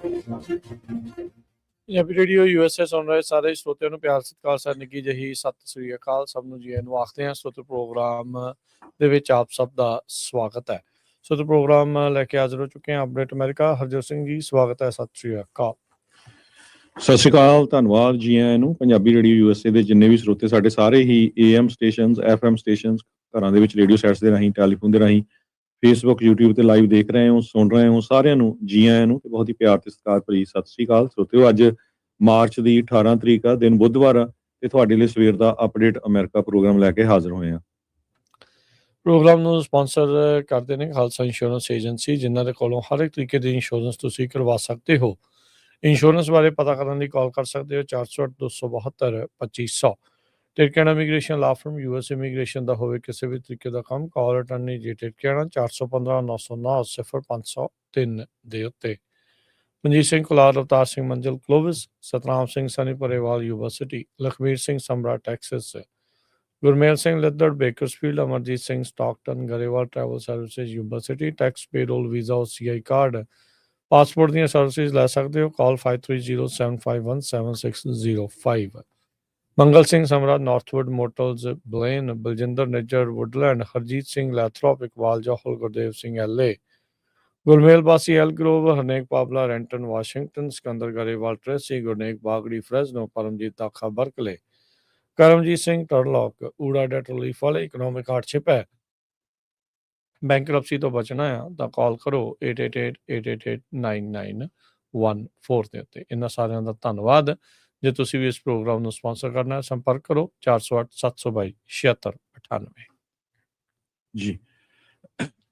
Punjabi radio USA ਸੁਣ ਰਹੇ ਸਾਰੇ ਸਰੋਤਿਆਂ ਨੂੰ ਪਿਆਰ ਸਤਿਕਾਰ ਸਰ ਨਿੱਘੀ ਜਿਹੀ ਸਤਿ ਸ੍ਰੀ ਅਕਾਲ। ਸਭ ਨੂੰ ਜੀ ਆਇਆਂ ਨੂੰ ਆਖਦੇ ਹਾਂ। ਸਰੋਤ ਪ੍ਰੋਗਰਾਮ ਦੇ ਵਿੱਚ ਆਪ ਸਭ ਦਾ ਸਵਾਗਤ ਹੈ। ਸਰੋਤ ਪ੍ਰੋਗਰਾਮ ਲੈ ਕੇ ਹਾਜ਼ਰ ਹੋ ਚੁੱਕੇ ਹਾਂ ਅਪਡੇਟ ਅਮਰੀਕਾ। ਹਰਜੋਤ ਸਿੰਘ ਜੀ ਸਵਾਗਤ ਹੈ। ਸਤਿ ਸ੍ਰੀ ਅਕਾਲ। ਸਤਿ ਸ਼੍ਰੀ ਅਕਾਲ, ਧੰਨਵਾਦ ਜੀ ਆਇਆਂ ਨੂੰ। ਪੰਜਾਬੀ ਰੇਡੀਓ USA ਦੇ ਜਿੰਨੇ ਵੀ ਸਰੋਤੇ ਸਾਡੇ ਸਾਰੇ ਹੀ AM ਸਟੇਸ਼ਨਸ, FM ਸਟੇਸ਼ਨਸ, ਘਰਾਂ ਦੇ ਵਿੱਚ ਰੇਡੀਓ ਸੈਟਸ ਦੇ ਰਾਹੀਂ, ਟੈਲੀਫੋਨ ਦੇ ਰਾਹੀਂ, ਫੇਸਬੁੱਕ, YouTube ਤੇ ਲਾਈਵ ਦੇਖ ਰਹੇ ਹੋ, ਸੁਣ ਰਹੇ ਹੋ, ਸਾਰਿਆਂ ਨੂੰ ਜੀ ਆਇਆਂ ਨੂੰ ਤੇ ਬਹੁਤ ਹੀ ਪਿਆਰ ਤੇ ਸਤਿਕਾਰ ਭਰੀ ਸਤਿ ਸ਼੍ਰੀ ਅਕਾਲ। ਸਰੋਤਿਓ, ਅੱਜ ਮਾਰਚ ਦੀ 18 ਤਰੀਕ ਆ, ਦਿਨ ਬੁੱਧਵਾਰ ਆ, ਤੇ ਤੁਹਾਡੇ ਲਈ ਸਵੇਰ ਦਾ ਅਪਡੇਟ ਅਮਰੀਕਾ ਪ੍ਰੋਗਰਾਮ ਲੈ ਕੇ ਹਾਜ਼ਰ ਹੋਏ ਆ। ਪ੍ਰੋਗਰਾਮ ਨੂੰ ਸਪਾਂਸਰ ਕਰਦੇ ਨੇ ਖਾਲਸਾ ਇੰਸ਼ੋਰੈਂਸ ਏਜੰਸੀ, ਜਿਨ੍ਹਾਂ ਦੇ ਕੋਲੋਂ ਹਰ ਇੱਕ ਤਰੀਕੇ ਦੀ ਇੰਸ਼ੋਰੈਂਸ ਤੁਸੀਂ ਕਰਵਾ ਸਕਦੇ ਹੋ। ਇੰਸ਼ੋਰੈਂਸ ਬਾਰੇ ਪਤਾ ਕਰਨ ਲਈ ਕਾਲ ਕਰ ਸਕਦੇ ਹੋ 408-272-2500। ਟਿਰਕਿਆਣਾ ਇਮੀਗ੍ਰੇਸ਼ਨ ਲਾ ਫਰਮ US ਇਮੀਗ੍ਰੇਸ਼ਨ ਦਾ ਹੋਵੇ ਕਿਸੇ ਵੀ ਤਰੀਕੇ ਦਾ ਕੰਮ, ਕਾਲ ਅਟਰਨੀ ਜੀ ਟਿਰਕਿਆਣਾ 415-909-0503 ਦੇ ਉੱਤੇ। Manjeet Singh Kular, Avtar Singh Manzal Clovis, Satnam Singh Sunny Parewal university, Lakhbir Singh Samra Texas, Gurmel Singh Laddar Bakersfield, Amarjit Singh Stockton Grewal travel services university, tax payroll visa CI card, passport ਦੀਆਂ ਸਰਵਿਸਿਜ਼ ਲੈ ਸਕਦੇ ਹੋ। Call 5307517605। Mangal Singh Samra Northwood motels Blaine, Baljinder Nijjar Woodland, Harjit Singh Lathrop, Iqbal Johal, Gurdev Singh LA, Gurmel Bassi Elk Grove, Harnek Pabla Renton Washington, Sikandar Grewal Tracy, Gurnek Bagri Fresno, Paramjit ਦਾਖਾ ਬਰਕਲੇ, ਕਰਮਜੀਤ ਸਿੰਘ ਟਰਲੌਕ, ਊੜਾ ਡੈਟ ਰਿਲੀਫ ਵਾਲੇ। Economic hardship ਹੈ, bankruptcy ਤੋਂ ਬਚਣਾ ਆ ਤਾਂ ਕਾਲ ਕਰੋ 8888889914 ਦੇ ਉੱਤੇ। ਇਹਨਾਂ ਸਾਰਿਆਂ ਦਾ ਧੰਨਵਾਦ। ਜੇ ਤੁਸੀਂ ਵੀ ਇਸ ਪ੍ਰੋਗਰਾਮ ਨੂੰ ਸਪਾਂਸਰ ਕਰਨਾ ਹੈ, ਸੰਪਰਕ ਕਰੋ 408-722-7698। ਜੀ,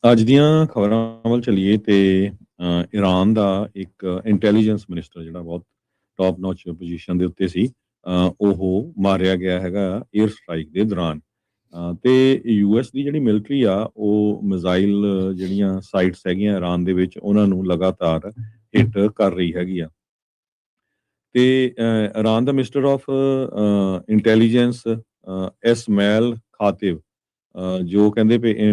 ਅੱਜ ਦੀਆਂ ਖਬਰਾਂ ਵੱਲ ਚੱਲੀਏ ਤੇ ਈਰਾਨ ਦਾ ਇੱਕ ਇੰਟੈਲੀਜੈਂਸ ਮਿਨਿਸਟਰ ਜਿਹੜਾ ਬਹੁਤ ਟੌਪ ਨੌਚ ਪੋਜੀਸ਼ਨ ਦੇ ਉੱਤੇ ਸੀ, ਉਹ ਮਾਰਿਆ ਗਿਆ ਹੈਗਾ ਏਅਰ ਸਟ੍ਰਾਈਕ ਦੇ ਦੌਰਾਨ। ਤੇ US ਦੀ ਜਿਹੜੀ ਮਿਲਟਰੀ ਆ, ਉਹ ਮਿਜ਼ਾਈਲ ਜਿਹੜੀਆਂ ਸਾਈਟਸ ਹੈਗੀਆਂ ਈਰਾਨ ਦੇ ਵਿੱਚ, ਉਹਨਾਂ ਨੂੰ ਲਗਾਤਾਰ ਹਿੱਟ ਕਰ ਰਹੀ ਹੈਗੀ ਆ। ਤੇ ਈਰਾਨ ਦਾ minister of intelligence Ismail Khatib, ਜੋ ਕਹਿੰਦੇ ਪਏ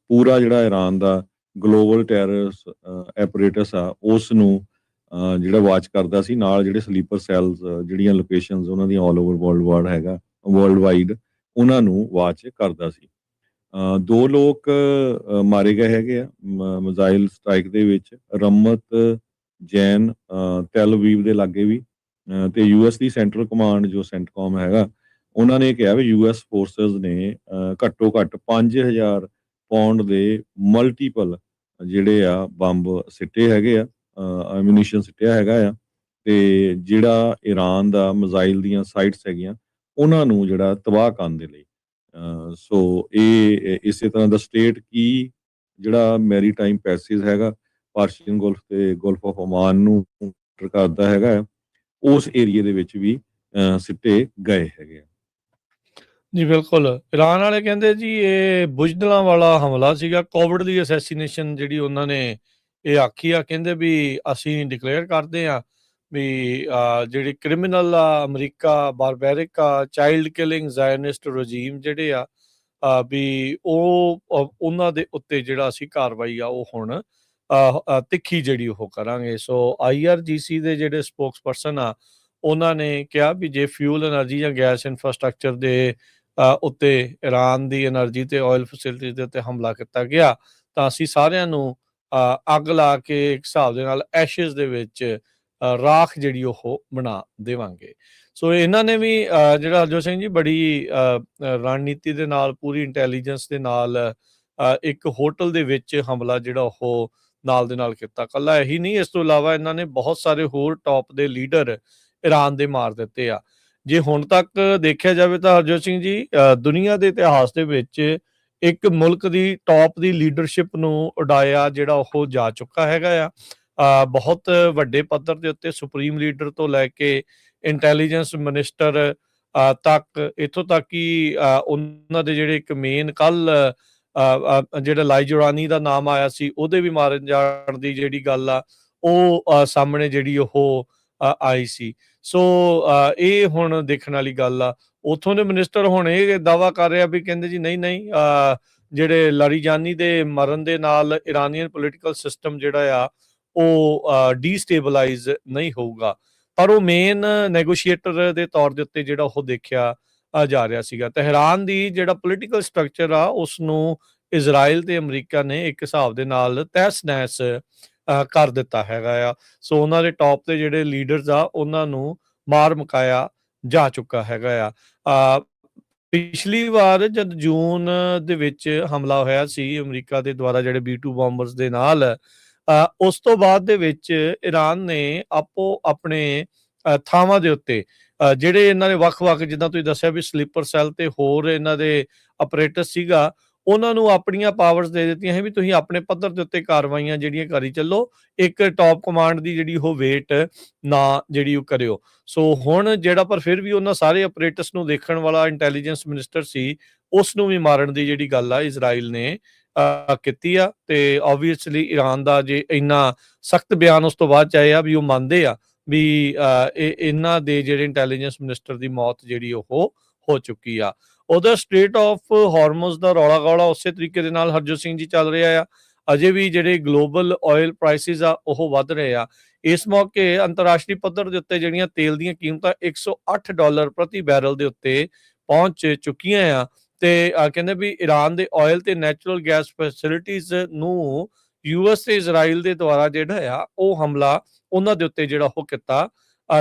ਪੂਰਾ ਜਿਹੜਾ ਈਰਾਨ ਦਾ ਗਲੋਬਲ ਟੈਰਰਸ ਐਪਰੇਟਸ ਆ, ਉਸ ਨੂੰ ਜਿਹੜਾ ਵਾਚ ਕਰਦਾ ਸੀ, ਨਾਲ ਜਿਹੜੇ ਸਲੀਪਰ ਸੈਲਸ ਜਿਹੜੀਆਂ ਲੋਕੇਸ਼ਨਸ ਉਹਨਾਂ ਦੀਆਂ ਆਲ ਓਵਰ ਵਰਲਡ ਵਾਈਡ, ਉਹਨਾਂ ਨੂੰ ਵਾਚ ਕਰਦਾ ਸੀ। 2 ਲੋਕ ਮਾਰੇ ਗਏ ਹੈਗੇ ਆ ਮਿਜ਼ਾਈਲ ਸਟ੍ਰਾਈਕ ਦੇ ਵਿੱਚ, ਰਮਤ ਜੈਨ ਤੈਲ ਅਵੀਵ ਦੇ ਲਾਗੇ ਵੀ। ਤੇ US ਦੀ ਸੈਂਟਰਲ ਕਮਾਂਡ ਜੋ ਸੈਂਟਕੌਮ ਹੈਗਾ, ਉਹਨਾਂ ਨੇ ਕਿਹਾ ਵੀ US ਫੋਰਸਸ ਨੇ ਘੱਟੋ ਘੱਟ 5000 ਪਾਉਂਡ ਦੇ ਮਲਟੀਪਲ ਜਿਹੜੇ ਆ ਬੰਬ ਸਿੱਟੇ ਹੈਗੇ ਆ, ਐਮੂਨੀਸ਼ਨ ਸਿੱਟਿਆ ਹੈਗਾ ਆ। ਤੇ ਜਿਹੜਾ ਈਰਾਨ ਦਾ ਮਿਜ਼ਾਈਲ ਦੀਆਂ ਸਾਈਟਸ ਹੈਗੀਆਂ, ਉਹਨਾਂ ਨੂੰ ਜਿਹੜਾ ਤਬਾਹ ਕਰਨ ਦੇ ਲਈ। ਸੋ ਇਹ ਇਸੇ ਤਰ੍ਹਾਂ ਦਾ ਸਟੇਟ ਕੀ ਜਿਹੜਾ ਮੈਰੀਟਾਈਮ ਪੈਸੇਜ ਹੈਗਾ ਪਰਸ਼ੀਅਨ ਗੁਲਫ ਤੇ ਗੁਲਫ ਆਫ ਓਮਾਨ ਨੂੰ ਕਰਦਾ ਹੈਗਾ, ਉਸ ਏਰੀਏ ਦੇ ਵਿੱਚ ਵੀ ਸਿੱਟੇ ਗਏ ਹੈਗੇ ਆ। ਜੀ ਬਿਲਕੁਲ। ਈਰਾਨ ਵਾਲੇ ਕਹਿੰਦੇ ਜੀ ਇਹ ਬੁਜ਼ਦਲਾਂ ਵਾਲਾ ਹਮਲਾ ਸੀਗਾ, ਕੋਵਿਡ ਦੀ ਅਸੈਸੀਨੇਸ਼ਨ ਜਿਹੜੀ ਉਹਨਾਂ ਨੇ ਇਹ ਆਖੀ ਆ। ਕਹਿੰਦੇ ਵੀ ਅਸੀਂ ਡਿਕਲੇਅਰ ਕਰਦੇ ਹਾਂ ਵੀ ਜਿਹੜੀ ਕ੍ਰਿਮੀਨਲ ਆ ਅਮਰੀਕਾ, ਬਾਰਬੈਰਿਕ ਆ, ਚਾਈਲਡ ਕਿਲਿੰਗ ਜ਼ਾਇਨਿਸਟ ਰਜੀਮ ਜਿਹੜੇ ਆ, ਵੀ ਉਹ ਉਹਨਾਂ ਦੇ ਉੱਤੇ ਜਿਹੜਾ ਅਸੀਂ ਕਾਰਵਾਈ ਆ ਉਹ ਹੁਣ ਤਿੱਖੀ ਜਿਹੜੀ ਉਹ ਕਰਾਂਗੇ। ਸੋ IRGC ਦੇ ਜਿਹੜੇ ਸਪੋਕਸ ਪਰਸਨ ਆ, ਉਹਨਾਂ ਨੇ ਕਿਹਾ ਵੀ ਜੇ ਫਿਊਲ ਐਨਰਜੀ ਜਾਂ ਗੈਸ ਇਨਫਰਾਸਟਰਕਚਰ ਦੇ ਉੱਤੇ ਈਰਾਨ ਦੀ ਐਨਰਜੀ ਤੇ ਆਇਲ ਫੈਸਿਲਿਟੀ ਦੇ ਉੱਤੇ ਹਮਲਾ ਕੀਤਾ ਗਿਆ ਤਾਂ ਅਸੀਂ ਸਾਰਿਆਂ ਨੂੰ ਅੱਗ ਲਾ ਕੇ ਇੱਕ ਹਿਸਾਬ ਦੇ ਨਾਲ ਐਸ਼ਿਸ ਦੇ ਵਿੱਚ ਰਾਖ ਜਿਹੜੀ ਉਹ ਬਣਾ ਦੇਵਾਂਗੇ। ਸੋ ਇਹਨਾਂ ਨੇ ਵੀ ਜਿਹੜਾ ਹਰਜੋਤ ਸਿੰਘ ਜੀ ਬੜੀ ਰਣਨੀਤੀ ਦੇ ਨਾਲ, ਪੂਰੀ ਇੰਟੈਲੀਜੈਂਸ ਦੇ ਨਾਲ ਇੱਕ ਹੋਟਲ ਦੇ ਵਿੱਚ ਹਮਲਾ ਜਿਹੜਾ ਉਹ ਨਾਲ ਦੇ ਨਾਲ ਕੀਤਾ। ਇਕੱਲਾ ਇਹੀ ਨਹੀਂ, ਇਸ ਤੋਂ ਇਲਾਵਾ ਇਹਨਾਂ ਨੇ ਬਹੁਤ ਸਾਰੇ ਹੋਰ ਟੌਪ ਦੇ ਲੀਡਰ ਈਰਾਨ ਦੇ ਮਾਰ ਦਿੱਤੇ ਆ। ਜੇ ਹੁਣ ਤੱਕ ਦੇਖਿਆ ਜਾਵੇ ਤਾਂ ਹਰਜੋਤ ਸਿੰਘ ਜੀ, ਦੁਨੀਆ ਦੇ ਇਤਿਹਾਸ ਦੇ ਵਿੱਚ ਇੱਕ ਮੁਲਕ ਦੀ ਟੌਪ ਦੀ ਲੀਡਰਸ਼ਿਪ ਨੂੰ ਉਡਾਇਆ ਜਿਹੜਾ ਉਹ ਜਾ ਚੁੱਕਾ ਹੈਗਾ ਆ। ਬਹੁਤ ਵੱਡੇ ਪੱਧਰ ਦੇ ਉੱਤੇ ਸੁਪਰੀਮ ਲੀਡਰ ਤੋਂ ਲੈ ਕੇ ਇੰਟੈਲੀਜੈਂਸ ਮਿਨਿਸਟਰ ਤੱਕ, ਇੱਥੋਂ ਤੱਕ ਕਿ ਉਹਨਾਂ ਦੇ ਜਿਹੜੇ ਇੱਕ ਮੇਨ ਕੱਲ ਜਿਹੜਾ ਲਾਈਜੋਰਾਨੀ ਦਾ ਨਾਮ ਆਇਆ ਸੀ, ਉਹਦੇ ਵੀ ਮਾਰਨ ਜਾਣ ਦੀ ਜਿਹੜੀ ਗੱਲ ਆ ਉਹ ਸਾਹਮਣੇ ਜਿਹੜੀ ਉਹ ਆਈ ਸੀ। ਸੋ ਇਹ ਹੁਣ ਦੇਖਣ ਵਾਲੀ ਗੱਲ ਆ। ਉੱਥੋਂ ਦੇ ਮਿਨਿਸਟਰ ਹੁਣ ਇਹ ਦਾਅਵਾ ਕਰ ਰਿਹਾ ਵੀ ਕਹਿੰਦੇ ਜੀ ਨਹੀਂ, ਜਿਹੜੇ ਲਾਰੀਜਾਨੀ ਦੇ ਮਰਨ ਦੇ ਨਾਲ ਇਰਾਨੀਅਨ ਪੋਲੀਟੀਕਲ ਸਿਸਟਮ ਜਿਹੜਾ ਆ ਉਹ ਡੀਸਟੇਬਲਾਈਜ਼ ਨਹੀਂ ਹੋਊਗਾ। ਪਰ ਉਹ ਮੇਨ ਨੈਗੋਸ਼ੀਏਟਰ ਦੇ ਤੌਰ ਦੇ ਉੱਤੇ ਜਿਹੜਾ ਉਹ ਦੇਖਿਆ ਜਾ ਰਿਹਾ ਸੀਗਾ। ਤਹਿਰਾਨ ਦੀ ਜਿਹੜਾ ਪੋਲੀਟੀਕਲ ਸਟਰਕਚਰ ਆ ਉਸ ਨੂੰ ਇਜ਼ਰਾਈਲ ਤੇ ਅਮਰੀਕਾ ਨੇ ਇੱਕ ਹਿਸਾਬ ਦੇ ਨਾਲ ਤਹਿਸ-ਨਹਿਸ ਕਰ ਦਿੱਤਾ ਹੈਗਾ ਆ। ਸੋ ਉਹਨਾਂ ਦੇ ਟੌਪ ਤੇ ਜਿਹੜੇ ਲੀਡਰਸ ਆ ਉਹਨਾਂ ਨੂੰ ਮਾਰ ਮੁਕਾਇਆ ਜਾ ਚੁੱਕਾ ਹੈਗਾ ਆ। ਪਿਛਲੀ ਵਾਰ ਜਦ ਜੂਨ ਦੇ ਵਿੱਚ ਹਮਲਾ ਹੋਇਆ ਸੀ ਅਮਰੀਕਾ ਦੇ ਦੁਆਰਾ ਜਿਹੜੇ B-2 ਬੋਂਬਰਸ ਦੇ ਨਾਲ, ਉਸ ਤੋਂ ਬਾਅਦ ਦੇ ਵਿੱਚ ਇਰਾਨ ਨੇ ਆਪੋ ਆਪਣੇ ਥਾਵਾਂ ਦੇ ਉੱਤੇ ਜਿਹੜੇ ਇਹਨਾਂ ਦੇ ਵੱਖ-ਵੱਖ, ਜਿੱਦਾਂ ਤੁਸੀਂ ਦੱਸਿਆ ਵੀ ਸਲੀਪਰ ਸੈੱਲ ਤੇ ਹੋਰ ਇਹਨਾਂ ਦੇ ਆਪਰੇਟਸ ਸੀਗਾ, ਉਹਨਾਂ ਨੂੰ ਆਪਣੀਆਂ ਪਾਵਰਸ ਦੇ ਦਿੱਤੀਆਂ ਸੀ ਵੀ ਤੁਸੀਂ ਆਪਣੇ ਪੱਧਰ ਦੇ ਉੱਤੇ ਕਾਰਵਾਈਆਂ ਜਿਹੜੀਆਂ ਕਰੀ ਚੱਲੋ, ਇੱਕ ਟੌਪ ਕਮਾਂਡ ਦੀ ਜਿਹੜੀ ਉਹ ਵੇਟ ਨਾ ਜਿਹੜੀ ਉਹ ਕਰਿਓ। ਸੋ ਹੁਣ ਜਿਹੜਾ ਪਰ ਫਿਰ ਵੀ ਉਹਨਾਂ ਸਾਰੇ ਆਪਰੇਟਸ ਨੂੰ ਦੇਖਣ ਵਾਲਾ ਇੰਟੈਲੀਜੈਂਸ ਮਿਨਿਸਟਰ ਸੀ, ਉਸ ਨੂੰ ਵੀ ਮਾਰਨ ਦੀ ਜਿਹੜੀ ਗੱਲ ਆ ਇਜ਼ਰਾਈਲ ਨੇ ਕੀਤੀ ਆ। ਤੇ ਆਬਵੀਅਸਲੀ ਇਰਾਨ ਦਾ ਜੇ ਇੰਨਾ ਸਖਤ ਬਿਆਨ ਉਸ ਤੋਂ ਬਾਅਦ 'ਚ ਆਏ ਆ ਵੀ ਉਹ ਮੰਨਦੇ ਆ ਵੀ ਇਹਨਾਂ ਦੇ ਜਿਹੜੇ ਇੰਟੈਲੀਜੈਂਸ ਮਿਨਿਸਟਰ ਦੀ ਮੌਤ ਜਿਹੜੀ ਉਹ ਹੋ ਚੁੱਕੀ ਆ। ਉਧਰ ਸਟ੍ਰੇਟ ਆਫ ਹਾਰਮਜ਼ ਦਾ ਰੌਲਾ ਗੌਲਾ ਉਸੇ ਤਰੀਕੇ ਦੇ ਨਾਲ ਹਰਜੋਤ ਸਿੰਘ ਜੀ ਚੱਲ ਰਿਹਾ ਆ। ਅਜੇ ਵੀ ਜਿਹੜੇ ਗਲੋਬਲ ਆਇਲ ਪ੍ਰਾਈਸਿਸ ਆ ਉਹ ਵੱਧ ਰਹੇ ਆ। ਇਸ ਮੌਕੇ ਅੰਤਰਰਾਸ਼ਟਰੀ ਪੱਧਰ ਦੇ ਉੱਤੇ ਜਿਹੜੀਆਂ ਤੇਲ ਦੀਆਂ ਕੀਮਤਾਂ $108 ਪ੍ਰਤੀ ਬੈਰਲ ਦੇ ਉੱਤੇ ਪਹੁੰਚ ਚੁੱਕੀਆਂ ਆ। ਤੇ ਕਹਿੰਦੇ ਵੀ ਇਰਾਨ ਦੇ ਆਇਲ ਤੇ ਨੈਚੁਰਲ ਗੈਸ ਫੈਸਿਲਿਟੀਜ਼ ਨੂੰ US ਤੇ ਇਜ਼ਰਾਈਲ ਦੇ ਦੁਆਰਾ ਜਿਹੜਾ ਆ ਉਹ ਹਮਲਾ ਉਹਨਾਂ ਦੇ ਉੱਤੇ ਜਿਹੜਾ ਉਹ ਕੀਤਾ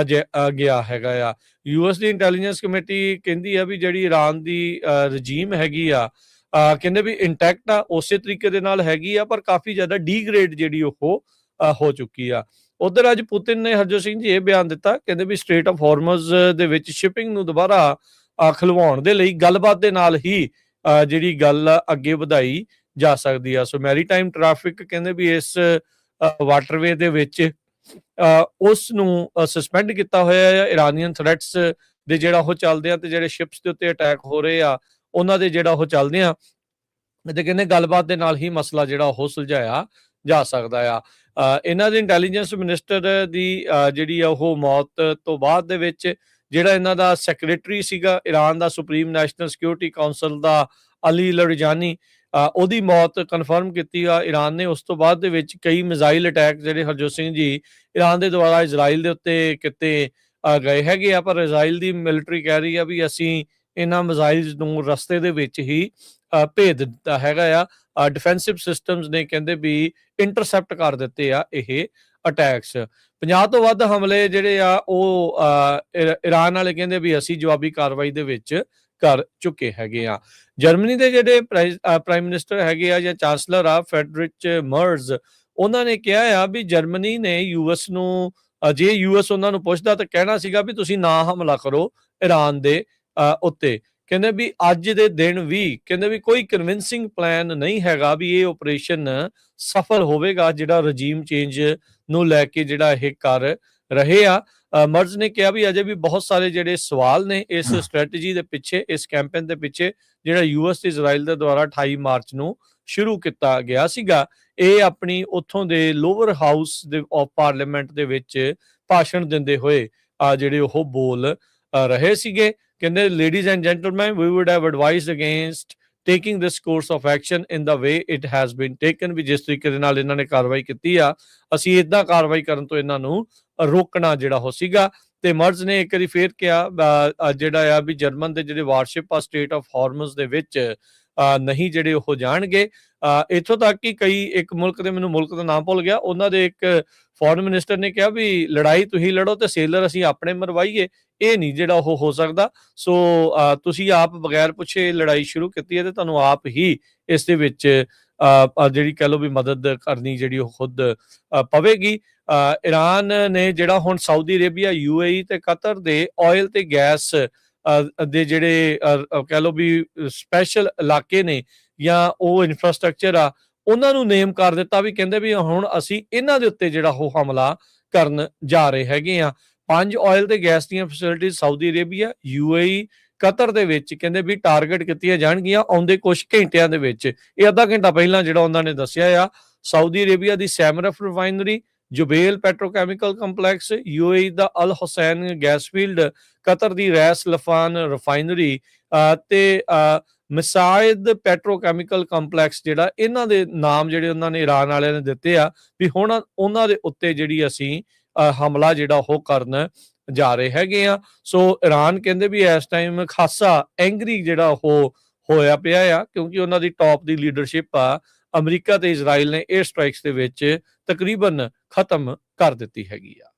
ਗਿਆ ਹੈਗਾ ਆ। US ਦੀ ਇੰਟੈਲੀਜੈਂਸ ਕਮੇਟੀ ਕਹਿੰਦੀ ਆ ਵੀ ਜਿਹੜੀ ਇਰਾਨ ਦੀ ਰਜੀਮ ਹੈਗੀ ਆ, ਕਹਿੰਦੇ ਵੀ ਇੰਟੈਕਟ ਆ, ਉਸੇ ਤਰੀਕੇ ਦੇ ਨਾਲ ਹੈਗੀ ਆ, ਪਰ ਕਾਫੀ ਜ਼ਿਆਦਾ ਡੀਗ੍ਰੇਡ ਜਿਹੜੀ ਉਹ ਹੋ ਚੁੱਕੀ ਆ। ਉਧਰ ਅੱਜ ਪੁਤਿਨ ਨੇ ਹਰਜੋਤ ਸਿੰਘ ਜੀ ਇਹ ਬਿਆਨ ਦਿੱਤਾ, ਕਹਿੰਦੇ ਵੀ ਸਟ੍ਰੇਟ ਆਫ ਹਾਰਮਜ਼ ਦੇ ਵਿੱਚ ਸ਼ਿਪਿੰਗ ਨੂੰ ਦੁਬਾਰਾ ਖਲਵਾਉਣ ਦੇ ਲਈ ਗੱਲਬਾਤ ਦੇ ਨਾਲ ਹੀ ਜਿਹੜੀ ਗੱਲ ਅੱਗੇ ਵਧਾਈ ਜਾ ਸਕਦੀ ਆ। ਸੋ ਮੈਰੀਟਾਈਮ ਟ੍ਰੈਫਿਕ ਕਹਿੰਦੇ ਵੀ ਇਸ ਵਾਟਰਵੇ ਦੇ ਵਿੱਚ ਉਸ ਨੂੰ ਸਸਪੈਂਡ ਕੀਤਾ ਹੋਇਆ ਹੈ। ਇਰਾਨੀਅਨ ਥ੍ਰੈਟਸ ਦੇ ਜਿਹੜਾ ਉਹ ਚੱਲਦੇ ਆ ਤੇ ਜਿਹੜੇ ਸ਼ਿਪਸ ਦੇ ਉੱਤੇ ਅਟੈਕ ਹੋ ਰਹੇ ਆ ਉਹਨਾਂ ਦੇ ਜਿਹੜਾ ਉਹ ਚੱਲਦੇ ਆ, ਤੇ ਕਹਿੰਦੇ ਗੱਲਬਾਤ ਦੇ ਨਾਲ ਹੀ ਮਸਲਾ ਜਿਹੜਾ ਉਹ ਸੁਲਝਾਇਆ ਜਾ ਸਕਦਾ ਆ। ਇਹਨਾਂ ਦੇ ਇੰਟੈਲੀਜੈਂਸ ਮਿਨਿਸਟਰ ਦੀ ਜਿਹੜੀ ਆ ਉਹ ਮੌਤ ਤੋਂ ਬਾਅਦ ਦੇ ਵਿੱਚ ਜਿਹੜਾ ਇਹਨਾਂ ਦਾ ਸੈਕਟਰੀ ਸੀਗਾ ਇਰਾਨ ਦਾ ਸੁਪਰੀਮ ਨੈਸ਼ਨਲ ਸਿਕਿਉਰਿਟੀ ਕਾਉਂਸਲ ਦਾ ਅਲੀ ਲਰਜਾਨੀ, ਉਹਦੀ ਮੌਤ ਕਨਫਰਮ ਕੀਤੀ ਆ ਇਰਾਨ ਨੇ। ਉਸ ਤੋਂ ਬਾਅਦ ਦੇ ਵਿੱਚ ਕਈ ਮਿਜ਼ਾਈਲ ਅਟੈਕ ਜਿਹੜੇ ਹਰਜੋਤ ਸਿੰਘ ਜੀ ਇਰਾਨ ਦੇ ਦੁਆਰਾ ਇਜ਼ਰਾਈਲ ਦੇ ਉੱਤੇ ਕੀਤੇ ਗਏ ਹੈਗੇ ਆ, ਪਰ ਇਜ਼ਰਾਈਲ ਦੀ ਮਿਲਟਰੀ ਕਹਿ ਰਹੀ ਆ ਵੀ ਅਸੀਂ ਇਹਨਾਂ ਮਿਜ਼ਾਈਲਸ ਨੂੰ ਰਸਤੇ ਦੇ ਵਿੱਚ ਹੀ ਭੇਜ ਦਿੱਤਾ ਹੈਗਾ ਆ। ਡਿਫੈਂਸਿਵ ਸਿਸਟਮਸ ਨੇ ਕਹਿੰਦੇ ਵੀ ਇੰਟਰਸੈਪਟ ਕਰ ਦਿੱਤੇ ਆ ਇਹ ਅਟੈਕਸ। 50 ਤੋਂ ਵੱਧ ਹਮਲੇ ਜਿਹੜੇ ਆ ਉਹ ਇਰਾਨ ਵਾਲੇ ਕਹਿੰਦੇ ਵੀ ਅਸੀਂ ਜਵਾਬੀ ਕਾਰਵਾਈ ਦੇ ਵਿੱਚ ਕਰ ਚੁੱਕੇ ਹੈਗੇ ਆ। ਜਰਮਨੀ ਦੇ ਜਿਹੜੇ ਪ੍ਰਾਈਮ ਮਿਨਿਸਟਰ ਹੈਗੇ ਆ ਜਾਂ ਚਾਂਸਲਰ ਆ ਫੈਡਰਿਚ ਮਰਜ਼, ਉਹਨਾਂ ਨੇ ਕਿਹਾ ਆ ਵੀ ਜਰਮਨੀ ਨੇ US ਨੂੰ, ਜੇ US ਉਹਨਾਂ ਨੂੰ ਪੁੱਛਦਾ ਤਾਂ ਕਹਿਣਾ ਸੀਗਾ ਵੀ ਤੁਸੀਂ ਨਾ ਹਮਲਾ ਕਰੋ ਇਰਾਨ ਦੇ ਉੱਤੇ। ਕਹਿੰਦੇ ਵੀ ਅੱਜ ਦੇ ਦਿਨ ਵੀ ਕਹਿੰਦੇ ਵੀ ਕੋਈ ਕਨਵਿੰਸਿੰਗ ਪਲਾਨ ਨਹੀਂ ਹੈਗਾ ਵੀ ਇਹ ਆਪਰੇਸ਼ਨ ਸਫਲ ਹੋਵੇਗਾ ਜਿਹੜਾ ਰਜੀਮ ਚੇਂਜ ਨੂੰ ਲੈ ਕੇ ਜਿਹੜਾ ਇਹ ਕਰ ਰਹੇ ਆ। ਮਰਜ਼ ਨੇ ਕਿਹਾ ਵੀ ਅਜੇ ਵੀ ਬਹੁਤ ਸਾਰੇ ਜਿਹੜੇ ਸਵਾਲ ਨੇ ਇਸ ਸਟ੍ਰੈਟਜੀ ਦੇ ਪਿੱਛੇ, ਇਸ ਕੈਂਪੇਨ ਦੇ ਪਿੱਛੇ ਜਿਹੜਾ US ਤੇ ਇਜ਼ਰਾਈਲ ਦੇ ਦੁਆਰਾ 28 ਮਾਰਚ ਨੂੰ ਸ਼ੁਰੂ ਕੀਤਾ ਗਿਆ ਸੀਗਾ। ਇਹ ਆਪਣੀ ਉੱਥੋਂ ਦੇ ਲੋਅਰ ਹਾਊਸ ਦੇ ਆਫ ਪਾਰਲੀਮੈਂਟ ਦੇ ਵਿੱਚ ਭਾਸ਼ਣ ਦਿੰਦੇ ਹੋਏ ਜਿਹੜੇ ਉਹ ਬੋਲ ਰਹੇ ਸੀਗੇ। ਕਹਿੰਦੇ ladies and gentlemen, we would have advised against taking this course of action in the way it has been taken, ਵੀ ਜਿਸ ਤਰੀਕੇ ਦੇ ਨਾਲ ਇਹਨਾਂ ਨੇ ਕਾਰਵਾਈ ਕੀਤੀ ਆ ਅਸੀਂ ਇਦਾਂ ਕਾਰਵਾਈ ਕਰਨ ਤੋਂ ਇਹਨਾਂ ਨੂੰ ਰੋਕਣਾ ਜਿਹੜਾ ਹੋ ਸੀਗਾ। ਤੇ ਮਰਜ਼ ਨੇ ਇੱਕ ਵਾਰੀ ਫੇਰ ਕਿਹਾ ਜਿਹੜਾ ਆ ਵੀ ਜਰਮਨ ਦੇ ਜਿਹੜੇ ਵਾਰਸ਼ਿਪ ਆ ਸਟੇਟ ਆਫ ਹਾਰਮਜ਼ ਦੇ ਵਿੱਚ ਨਹੀਂ ਜਿਹੜੇ ਉਹ ਜਾਣਗੇ। ਇੱਥੋਂ ਤੱਕ ਕਿ ਕਈ ਇੱਕ ਮੁਲਕ ਦੇ, ਮੈਨੂੰ ਮੁਲਕ ਦਾ ਨਾਮ ਭੁੱਲ ਗਿਆ, ਉਹਨਾਂ ਦੇ ਇੱਕ ਫੋਰਨ ਮਿਨਿਸਟਰ ਨੇ ਕਿਹਾ ਵੀ ਲੜਾਈ ਤੁਸੀਂ ਲੜੋ ਤੇ ਸੇਲਰ ਅਸੀਂ ਆਪਣੇ ਮਰਵਾਈਏ, ਇਹ ਨਹੀਂ ਜਿਹੜਾ ਉਹ ਹੋ ਸਕਦਾ। ਸੋ ਤੁਸੀਂ ਆਪ ਬਗੈਰ ਪੁੱਛੇ ਲੜਾਈ ਸ਼ੁਰੂ ਕੀਤੀ ਹੈ ਤੇ ਤੁਹਾਨੂੰ ਆਪ ਹੀ ਇਸ ਦੇ ਵਿੱਚ ਜਿਹੜੀ ਕਹਿ ਲਓ ਵੀ ਮਦਦ ਕਰਨੀ ਜਿਹੜੀ ਉਹ ਖੁਦ ਪਵੇਗੀ। ਇਰਾਨ ਨੇ ਜਿਹੜਾ ਹੁਣ ਸਾਊਦੀ ਅਰੇਬੀਆ, UAE ਤੇ ਕਤਰ ਦੇ ਆਇਲ ਤੇ ਗੈਸ ਦੇ ਜਿਹੜੇ ਕਹਿ ਲਓ ਵੀ ਸਪੈਸ਼ਲ ਇਲਾਕੇ ਨੇ ਜਾਂ ਉਹ ਇਨਫਰਾਸਟ੍ਰਕਚਰ ਆ ਉਹਨਾਂ ਨੂੰ ਨੇਮ ਕਰ ਦਿੱਤਾ ਵੀ ਕਹਿੰਦੇ ਵੀ ਹੁਣ ਅਸੀਂ ਇਹਨਾਂ ਦੇ ਉੱਤੇ ਜਿਹੜਾ ਉਹ ਹਮਲਾ ਕਰਨ ਜਾ ਰਹੇ ਹੈਗੇ ਆ। 5 ਆਇਲ ਤੇ ਗੈਸ ਦੀਆਂ facilities Saudi Arabia, UAE, Qatar ਦੇ ਵਿੱਚ ਕਹਿੰਦੇ ਵੀ ਟਾਰਗੇਟ ਕੀਤੀਆਂ ਜਾਣਗੀਆਂ ਆਉਂਦੇ ਕੁਝ ਘੰਟਿਆਂ ਦੇ ਵਿੱਚ। ਇਹ ਅੱਧਾ ਘੰਟਾ ਪਹਿਲਾਂ ਜਿਹੜਾ ਉਹਨਾਂ ਨੇ ਦੱਸਿਆ ਆ। ਸਾਊਦੀ ਅਰੇਬੀਆ ਦੀ ਸੈਮਰਫ ਰਿਫਾਈਨਰੀ, ਜੁਬੇਲ ਪੈਟਰੋਕੈਮੀਕਲ ਕੰਪਲੈਕਸ, UAE ਦਾ ਅਲ ਹੁਸੈਨ ਗੈਸ ਫੀਲਡ, ਕਤਰ ਦੀ ਰੈਸ ਲਫਾਨ ਰਿਫਾਈਨਰੀ ਤੇ ਮਿਸਾਇਦ ਪੈਟਰੋਕੈਮੀਕਲ ਕੰਪਲੈਕਸ ਜਿਹੜਾ ਇਹਨਾਂ ਦੇ ਨਾਮ ਜਿਹੜੇ ਉਹਨਾਂ ਨੇ ਈਰਾਨ ਵਾਲਿਆਂ ਨੇ ਦਿੱਤੇ ਆ ਵੀ ਹੁਣ ਉਹਨਾਂ ਦੇ ਉੱਤੇ ਜਿਹੜੀ ਅਸੀਂ ਹਮਲਾ ਜਿਹੜਾ ਉਹ ਕਰਨ ਜਾ ਰਹੇ ਹੈਗੇ ਆ। ਸੋ ਈਰਾਨ ਕਹਿੰਦੇ ਵੀ ਇਸ ਟਾਈਮ ਖਾਸਾ ਐਂਗਰੀ ਜਿਹੜਾ ਉਹ ਹੋਇਆ ਪਿਆ ਆ, ਕਿਉਂਕਿ ਉਹਨਾਂ ਦੀ ਟੌਪ ਦੀ ਲੀਡਰਸ਼ਿਪ ਆ ਅਮਰੀਕਾ ਤੇ ਇਜ਼ਰਾਈਲ ਨੇ 에ਅਰ ਸਟ੍ਰਾਈਕਸ ਦੇ ਵਿੱਚ ਤਕਰੀਬਨ ਖਤਮ ਕਰ ਦਿੱਤੀ ਹੈਗੀ ਆ।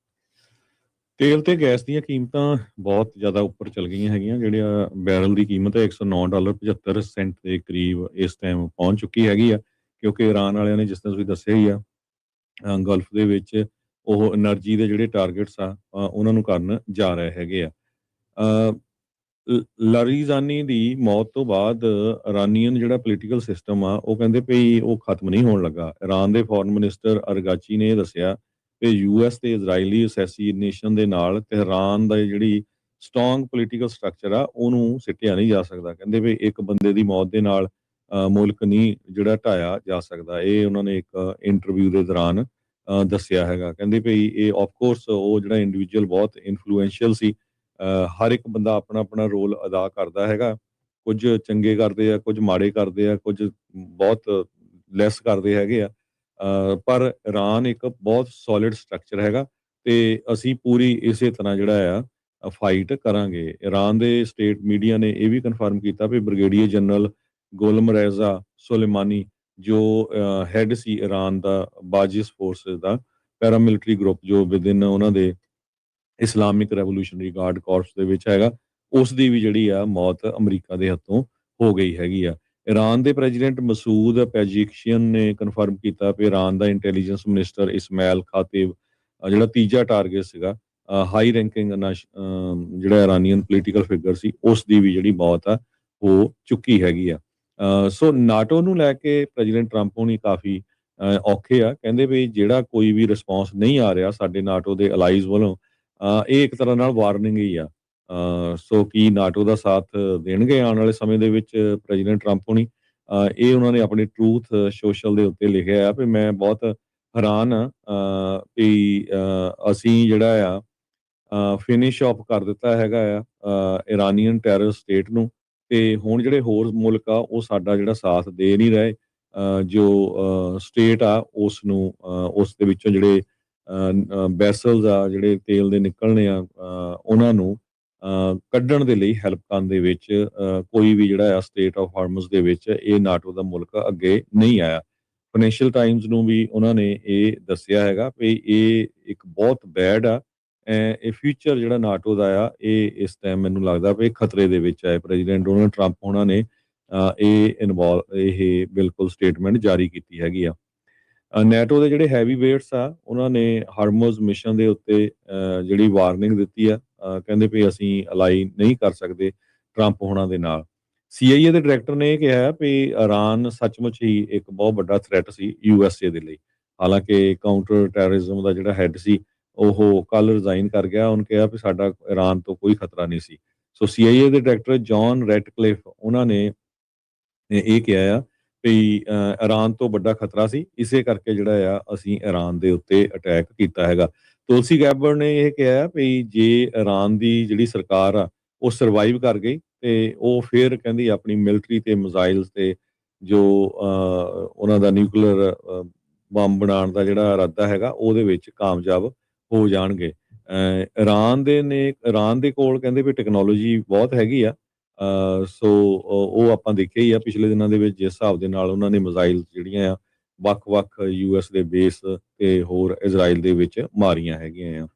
ਤੇਲ ਤੇ ਗੈਸ ਦੀਆਂ ਕੀਮਤਾਂ ਬਹੁਤ ਜ਼ਿਆਦਾ ਉੱਪਰ ਚਲ ਗਈਆਂ ਹੈਗੀਆਂ। ਜਿਹੜੀਆਂ ਬੈਰਲ ਦੀ ਕੀਮਤ ਹੈ $109.75 ਦੇ ਕਰੀਬ ਇਸ ਟਾਈਮ ਪਹੁੰਚ ਚੁੱਕੀ ਹੈਗੀ ਆ, ਕਿਉਂਕਿ ਈਰਾਨ ਵਾਲਿਆਂ ਨੇ, ਜਿਸ ਤਰ੍ਹਾਂ ਤੁਸੀਂ ਦੱਸਿਆ ਹੀ ਆ, ਗਲਫ ਦੇ ਵਿੱਚ ਉਹ એનર્ਜੀ ਦੇ ਜਿਹੜੇ ਟਾਰਗੇਟਸ ਆ ਉਹਨਾਂ ਨੂੰ ਕਰਨ ਜਾ ਰਹੇ ਹੈਗੇ ਆ। ਲਾਰੀਜ਼ਾਨੀ ਦੀ ਮੌਤ ਤੋਂ ਬਾਅਦ ਇਰਾਨੀਅਨ ਜਿਹੜਾ ਪੋਲੀਟੀਕਲ ਸਿਸਟਮ ਆ ਉਹ ਕਹਿੰਦੇ ਭਈ ਉਹ ਖਤਮ ਨਹੀਂ ਹੋਣ ਲੱਗਾ। ਇਰਾਨ ਦੇ ਫੋਰਨ ਮਿਨਿਸਟਰ ਅਰਗਾਚੀ ਨੇ ਇਹ ਦੱਸਿਆ ਕਿ ਯੂਐਸ ਤੇ ਇਜ਼ਰਾਈਲੀ ਅਸੈਸੀਨੇਸ਼ਨ ਦੇ ਨਾਲ ਤਹਿਰਾਨ ਦਾ ਜਿਹੜੀ ਸਟਰੋਂਗ ਪੋਲੀਟੀਕਲ ਸਟਰਕਚਰ ਆ ਉਹਨੂੰ ਸਿੱਟਿਆ ਨਹੀਂ ਜਾ ਸਕਦਾ। ਕਹਿੰਦੇ ਵੀ ਇੱਕ ਬੰਦੇ ਦੀ ਮੌਤ ਦੇ ਨਾਲ ਮੁਲਕ ਨਹੀਂ ਜਿਹੜਾ ਢਾਇਆ ਜਾ ਸਕਦਾ। ਇਹ ਉਹਨਾਂ ਨੇ ਇੱਕ ਇੰਟਰਵਿਊ ਦੇ ਦੌਰਾਨ ਦੱਸਿਆ ਹੈਗਾ। ਕਹਿੰਦੇ ਭਈ ਇਹ ਆਫ ਕੋਰਸ ਉਹ ਜਿਹੜਾ ਇੰਡੀਵਿਜੂਅਲ ਬਹੁਤ ਇਨਫਲੂਐਂਸ਼ੀਅਲ ਸੀ। ਹਰ ਇੱਕ ਬੰਦਾ ਆਪਣਾ ਆਪਣਾ ਰੋਲ ਅਦਾ ਕਰਦਾ ਹੈਗਾ। ਕੁਝ ਚੰਗੇ ਕਰਦੇ ਆ, ਕੁਝ ਮਾੜੇ ਕਰਦੇ ਆ, ਕੁਝ ਬਹੁਤ ਲੈਸ ਕਰਦੇ ਹੈਗੇ ਆ। ਪਰ ਈਰਾਨ ਇੱਕ ਬਹੁਤ ਸੋਲਿਡ ਸਟਰਕਚਰ ਹੈਗਾ ਤੇ ਅਸੀਂ ਪੂਰੀ ਇਸੇ ਤਰ੍ਹਾਂ ਜਿਹੜਾ ਆ ਫਾਈਟ ਕਰਾਂਗੇ। ਈਰਾਨ ਦੇ ਸਟੇਟ ਮੀਡੀਆ ਨੇ ਇਹ ਵੀ ਕਨਫਰਮ ਕੀਤਾ ਵੀ ਬ੍ਰਿਗੇਡੀਅਰ ਜਨਰਲ ਗੋਲਮ ਰੈਜ਼ਾ ਸੁਲੇਮਾਨੀ ਜੋ ਹੈਡ ਸੀ ਈਰਾਨ ਦਾ ਬਾਜਿਸ ਫੋਰਸਿਸ ਦਾ ਪੈਰਾਮਿਲਟਰੀ ਗਰੁੱਪ ਜੋ ਵਿਦਿਨ ਉਹਨਾਂ ਦੇ ਇਸਲਾਮਿਕ ਰੈਵੋਲੂਸ਼ਨਰੀ ਗਾਰਡ ਕੋਰਪਸ ਦੇ ਵਿੱਚ ਹੈਗਾ, ਉਸ ਦੀ ਵੀ ਜਿਹੜੀ ਆ ਮੌਤ ਅਮਰੀਕਾ ਦੇ ਹੱਥੋਂ ਹੋ ਗਈ ਹੈਗੀ ਆ। ਈਰਾਨ ਦੇ ਪ੍ਰੈਜ਼ੀਡੈਂਟ ਮਸੂਦ ਪੈਜ਼ਿਕਸ਼ੀਅਨ ਨੇ ਕਨਫਰਮ ਕੀਤਾ ਕਿ ਈਰਾਨ ਦਾ ਇੰਟੈਲੀਜੈਂਸ ਮਿਨਿਸਟਰ ਇਸਮਾਇਲ ਖਾਤਿਬ ਜਿਹੜਾ ਤੀਜਾ ਟਾਰਗੇਟ ਸੀਗਾ, ਹਾਈ ਰੈਂਕਿੰਗ ਜਿਹੜਾ ਇਰਾਨੀਅਨ ਪੋਲੀਟੀਕਲ ਫਿਗਰ ਸੀ, ਉਸ ਦੀ ਵੀ ਜਿਹੜੀ ਮੌਤ ਆ ਹੋ ਚੁੱਕੀ ਹੈਗੀ ਆ। ਸੋ ਨਾਟੋ ਨੂੰ ਲੈ ਕੇ ਪ੍ਰੈਜ਼ੀਡੈਂਟ ਟਰੰਪ ਹੋਣੀ ਕਾਫੀ ਔਖੇ ਆ। ਕਹਿੰਦੇ ਵੀ ਜਿਹੜਾ ਕੋਈ ਵੀ ਰਿਸਪੌਂਸ ਨਹੀਂ ਆ ਰਿਹਾ ਸਾਡੇ ਨਾਟੋ ਦੇ ਅਲਾਈਜ਼ ਵੱਲੋਂ, ਇਹ ਇੱਕ ਤਰ੍ਹਾਂ ਨਾਲ ਵਾਰਨਿੰਗ ਹੀ ਆ। ਸੋ ਕੀ ਨਾਟੋ ਦਾ ਸਾਥ ਦੇਣਗੇ ਆਉਣ ਵਾਲੇ ਸਮੇਂ ਦੇ ਵਿੱਚ ਪ੍ਰੈਜ਼ੀਡੈਂਟ ਟਰੰਪ ਹੋਣੀ? ਇਹ ਉਹਨਾਂ ਨੇ ਆਪਣੀ ਟਰੂਥ ਸੋਸ਼ਲ ਦੇ ਉੱਤੇ ਲਿਖਿਆ ਆ ਵੀ ਮੈਂ ਬਹੁਤ ਹੈਰਾਨ ਆ ਵੀ ਅਸੀਂ ਜਿਹੜਾ ਆ ਫਿਨਿਸ਼ ਆਫ ਕਰ ਦਿੱਤਾ ਹੈਗਾ ਆ ਇਰਾਨੀਅਨ ਟੈਰਰ ਸਟੇਟ ਨੂੰ, ਤੇ ਹੁਣ ਜਿਹੜੇ ਹੋਰ ਮੁਲਕ ਆ ਉਹ ਸਾਡਾ ਜਿਹੜਾ ਸਾਥ ਦੇ ਨਹੀਂ ਰਹੇ। ਜੋ ਸਟੇਟ ਆ ਉਸ ਨੂੰ ਉਸ ਦੇ ਵਿੱਚੋਂ ਜਿਹੜੇ ਵੈਸਲਸ ਆ ਜਿਹੜੇ ਤੇਲ ਦੇ ਨਿਕਲਣੇ ਆ ਉਹਨਾਂ ਨੂੰ ਕੱਢਣ ਦੇ ਲਈ ਹੈਲਪ ਕਰਨ ਦੇ ਵਿੱਚ ਕੋਈ ਵੀ ਜਿਹੜਾ ਆ ਸਟੇਟ ਆਫ ਹਾਰਮਸ ਦੇ ਵਿੱਚ ਇਹ ਨਾਟੋ ਦਾ ਮੁਲਕ ਅੱਗੇ ਨਹੀਂ ਆਇਆ। ਫਾਈਨੈਂਸ਼ੀਅਲ ਟਾਈਮਜ਼ ਨੂੰ ਵੀ ਉਹਨਾਂ ਨੇ ਇਹ ਦੱਸਿਆ ਹੈਗਾ ਵੀ ਇਹ ਇੱਕ ਬਹੁਤ ਬੈਡ ਆ। ਇਹ ਫਿਊਚਰ ਜਿਹੜਾ ਨਾਟੋ ਦਾ ਆ ਇਹ ਇਸ ਟਾਈਮ ਮੈਨੂੰ ਲੱਗਦਾ ਵੀ ਖਤਰੇ ਦੇ ਵਿੱਚ ਹੈ। ਪ੍ਰੈਜ਼ੀਡੈਂਟ ਡੋਨਲਡ ਟਰੰਪ ਉਹਨਾਂ ਨੇ ਇਹ ਬਿਲਕੁਲ ਸਟੇਟਮੈਂਟ ਜਾਰੀ ਕੀਤੀ ਹੈਗੀ ਆ। ਨੈਟੋ ਦੇ ਜਿਹੜੇ ਹੈਵੀ ਵੇਟਸ ਆ ਉਹਨਾਂ ਨੇ ਹਾਰਮੋਜ਼ ਮਿਸ਼ਨ ਦੇ ਉੱਤੇ ਜਿਹੜੀ ਵਾਰਨਿੰਗ ਦਿੱਤੀ ਆ। ਕਹਿੰਦੇ ਵੀ ਅਸੀਂ ਅਲਾਈ ਨਹੀਂ ਕਰ ਸਕਦੇ ਟਰੰਪ ਹੋਣਾ ਦੇ ਨਾਲ। CIA ਦੇ ਡਾਇਰੈਕਟਰ ਨੇ ਇਹ ਕਿਹਾ ਵੀ ਇਰਾਨ ਸੱਚਮੁੱਚ ਹੀ ਇੱਕ ਬਹੁਤ ਵੱਡਾ ਥ੍ਰੈਟ ਸੀ USA ਦੇ ਲਈ। ਹਾਲਾਂਕਿ ਕਾਊਂਟਰ ਟੈਰਰਿਜ਼ਮ ਦਾ ਜਿਹੜਾ ਹੈੱਡ ਸੀ ਉਹ ਕੱਲ ਰਿਜ਼ਾਈਨ ਕਰ ਗਿਆ। ਉਹਨੇ ਕਿਹਾ ਵੀ ਸਾਡਾ ਇਰਾਨ ਤੋਂ ਕੋਈ ਖਤਰਾ ਨਹੀਂ ਸੀ। ਸੋ CIA ਦੇ ਡਾਇਰੈਕਟਰ ਜੌਨ ਰੈਟਕਲਿਫ ਉਹਨਾਂ ਨੇ ਇਹ ਕਿਹਾ ਆ ਵੀ ਇਰਾਨ ਤੋਂ ਵੱਡਾ ਖਤਰਾ ਸੀ, ਇਸੇ ਕਰਕੇ ਜਿਹੜਾ ਆ ਅਸੀਂ ਇਰਾਨ ਦੇ ਉੱਤੇ ਅਟੈਕ ਕੀਤਾ ਹੈਗਾ। ਤੁਲਸੀ ਗੈਬਰ ਨੇ ਇਹ ਕਿਹਾ ਵੀ ਜੇ ਇਰਾਨ ਦੀ ਜਿਹੜੀ ਸਰਕਾਰ ਆ ਉਹ ਸਰਵਾਈਵ ਕਰ ਗਈ ਤੇ ਉਹ ਫਿਰ ਕਹਿੰਦੀ ਆਪਣੀ ਮਿਲਟਰੀ ਤੇ ਮਿਜ਼ਾਈਲਸ ਤੇ ਜੋ ਉਹਨਾਂ ਦਾ ਨਿਊਕਲੀਅਰ ਬੰਬ ਬਣਾਉਣ ਦਾ ਜਿਹੜਾ ਇਰਾਦਾ ਹੈਗਾ ਉਹਦੇ ਵਿੱਚ ਕਾਮਯਾਬ ਹੋ ਜਾਣਗੇ। ਇਰਾਨ ਦੇ ਕੋਲ ਕਹਿੰਦੇ ਵੀ ਟੈਕਨੋਲੋਜੀ ਬਹੁਤ ਹੈਗੀ ਆ। ਸੋ ਉਹ ਆਪਾਂ ਦੇਖਿਆ ਹੀ ਆ ਪਿਛਲੇ ਦਿਨਾਂ ਦੇ ਵਿੱਚ ਜਿਸ ਹਿਸਾਬ ਦੇ ਨਾਲ ਉਹਨਾਂ ਨੇ ਮਿਜ਼ਾਈਲ ਜਿਹੜੀਆਂ ਆ ਵੱਖ-ਵੱਖ US ਦੇ ਬੇਸ ਤੇ ਹੋਰ ਇਜ਼ਰਾਈਲ ਦੇ ਵਿੱਚ ਮਾਰੀਆਂ ਹੈਗੀਆਂ ਆ।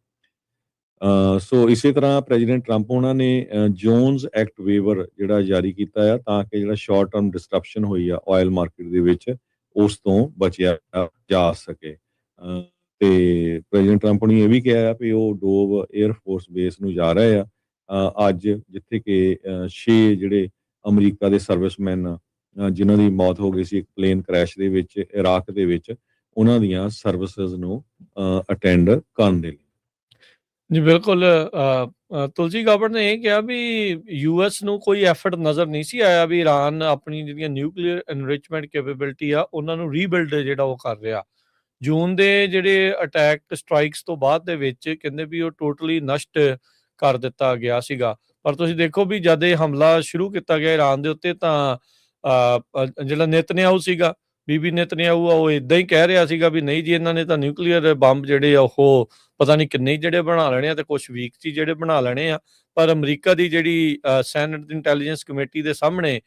ਸੋ ਇਸੇ ਤਰ੍ਹਾਂ ਪ੍ਰੈਜ਼ੀਡੈਂਟ ਟਰੰਪ ਉਹਨਾਂ ਨੇ ਜੋਨਸ ਐਕਟ ਵੇਵਰ ਜਿਹੜਾ ਜਾਰੀ ਕੀਤਾ ਆ ਤਾਂ ਕਿ ਜਿਹੜਾ ਸ਼ਾਰਟ ਟਰਮ ਡਿਸਟਰਪਸ਼ਨ ਹੋਈ ਆ ਆਇਲ ਮਾਰਕੀਟ ਦੇ ਵਿੱਚ ਉਸ ਤੋਂ ਬਚਿਆ ਜਾ ਸਕੇ। ਤੇ ਪ੍ਰੈਜ਼ੀਡੈਂਟ ਟਰੰਪ ਨੇ ਇਹ ਵੀ ਕਿਹਾ ਵੀ ਉਹ ਡੋਵ 에ਅਰ ਫੋਰਸ ਬੇਸ ਨੂੰ ਜਾ ਰਹੇ ਆ ਅੱਜ, ਜਿੱਥੇ ਕਿ 6 ਜਿਹੜੇ ਅਮਰੀਕਾ ਦੇ ਸਰਵਿਸਮੈਨ ਜਿਨ੍ਹਾਂ ਦੀ ਮੌਤ ਹੋ ਗਈ ਸੀ ਇੱਕ ਪਲੇਨ ਕ੍ਰੈਸ਼ ਦੇ ਵਿੱਚ ਇਰਾਕ ਦੇ ਵਿੱਚ, ਉਹਨਾਂ ਦੀਆਂ ਸਰਵਿਸਿਜ਼ ਨੂੰ ਅਟੈਂਡ ਕਰਨ ਦੇ ਲਈ। ਜੀ ਬਿਲਕੁਲ। ਤੁਲਸੀ ਗਾਬਰ ਨੇ ਇਹ ਕਿਹਾ ਵੀ US ਨੂੰ ਕੋਈ ਐਫਰਟ ਨਜ਼ਰ ਨਹੀਂ ਸੀ ਆਇਆ ਵੀ ਈਰਾਨ ਆਪਣੀ ਜਿਹੜੀਆਂ ਨਿਊਕਲੀਅਰ ਐਨਰਿਚਮੈਂਟ ਕੈਪੇਬਿਲਿਟੀ ਆ ਉਹਨਾਂ ਨੂੰ ਰੀਬਿਲਡ ਜਿਹੜਾ ਉਹ ਕਰ ਰਿਹਾ। ਜੂਨ ਦੇ ਜਿਹੜੇ ਅਟੈਕ ਸਟ੍ਰਾਈਕਸ ਤੋਂ ਬਾਅਦ ਦੇ ਵਿੱਚ ਕਹਿੰਦੇ ਵੀ ਉਹ ਟੋਟਲੀ ਨਸ਼ਟ ਕਰ ਦਿੱਤਾ ਗਿਆ ਸੀਗਾ। ਪਰ ਤੁਸੀਂ ਦੇਖੋ ਵੀ ਜਦ ਇਹ ਹਮਲਾ ਸ਼ੁਰੂ ਕੀਤਾ ਗਿਆ ਈਰਾਨ ਦੇ ਉੱਤੇ ਤਾਂ ਜਿਹੜਾ ਨੇਤਨਯਾਹੂ ਸੀਗਾ, ਬੀਬੀ ਨੇਤਨਯਾਹੂ ਆ, ਉਹ ਇਦਾਂ ਹੀ ਕਹਿ ਰਿਹਾ ਸੀਗਾ ਵੀ ਨਹੀਂ ਜੀ ਇਹਨਾਂ ਨੇ ਤਾਂ ਨਿਊਕਲੀਅਰ ਬੰਬ ਜਿਹੜੇ ਆ ਉਹ ਪਤਾ ਨਹੀਂ ਕਿੰਨੇ ਜਿਹੜੇ ਬਣਾ ਲੈਣੇ ਆ ਤੇ ਕੁਝ ਵੀਕ 'ਚ ਜਿਹੜੇ ਬਣਾ ਲੈਣੇ ਆ। ਪਰ ਅਮਰੀਕਾ ਦੀ ਜਿਹੜੀ ਸੈਨੇਟ ਇੰਟੈਲੀਜੈਂਸ ਕਮੇਟੀ ਦੇ ਸਾਹਮਣੇ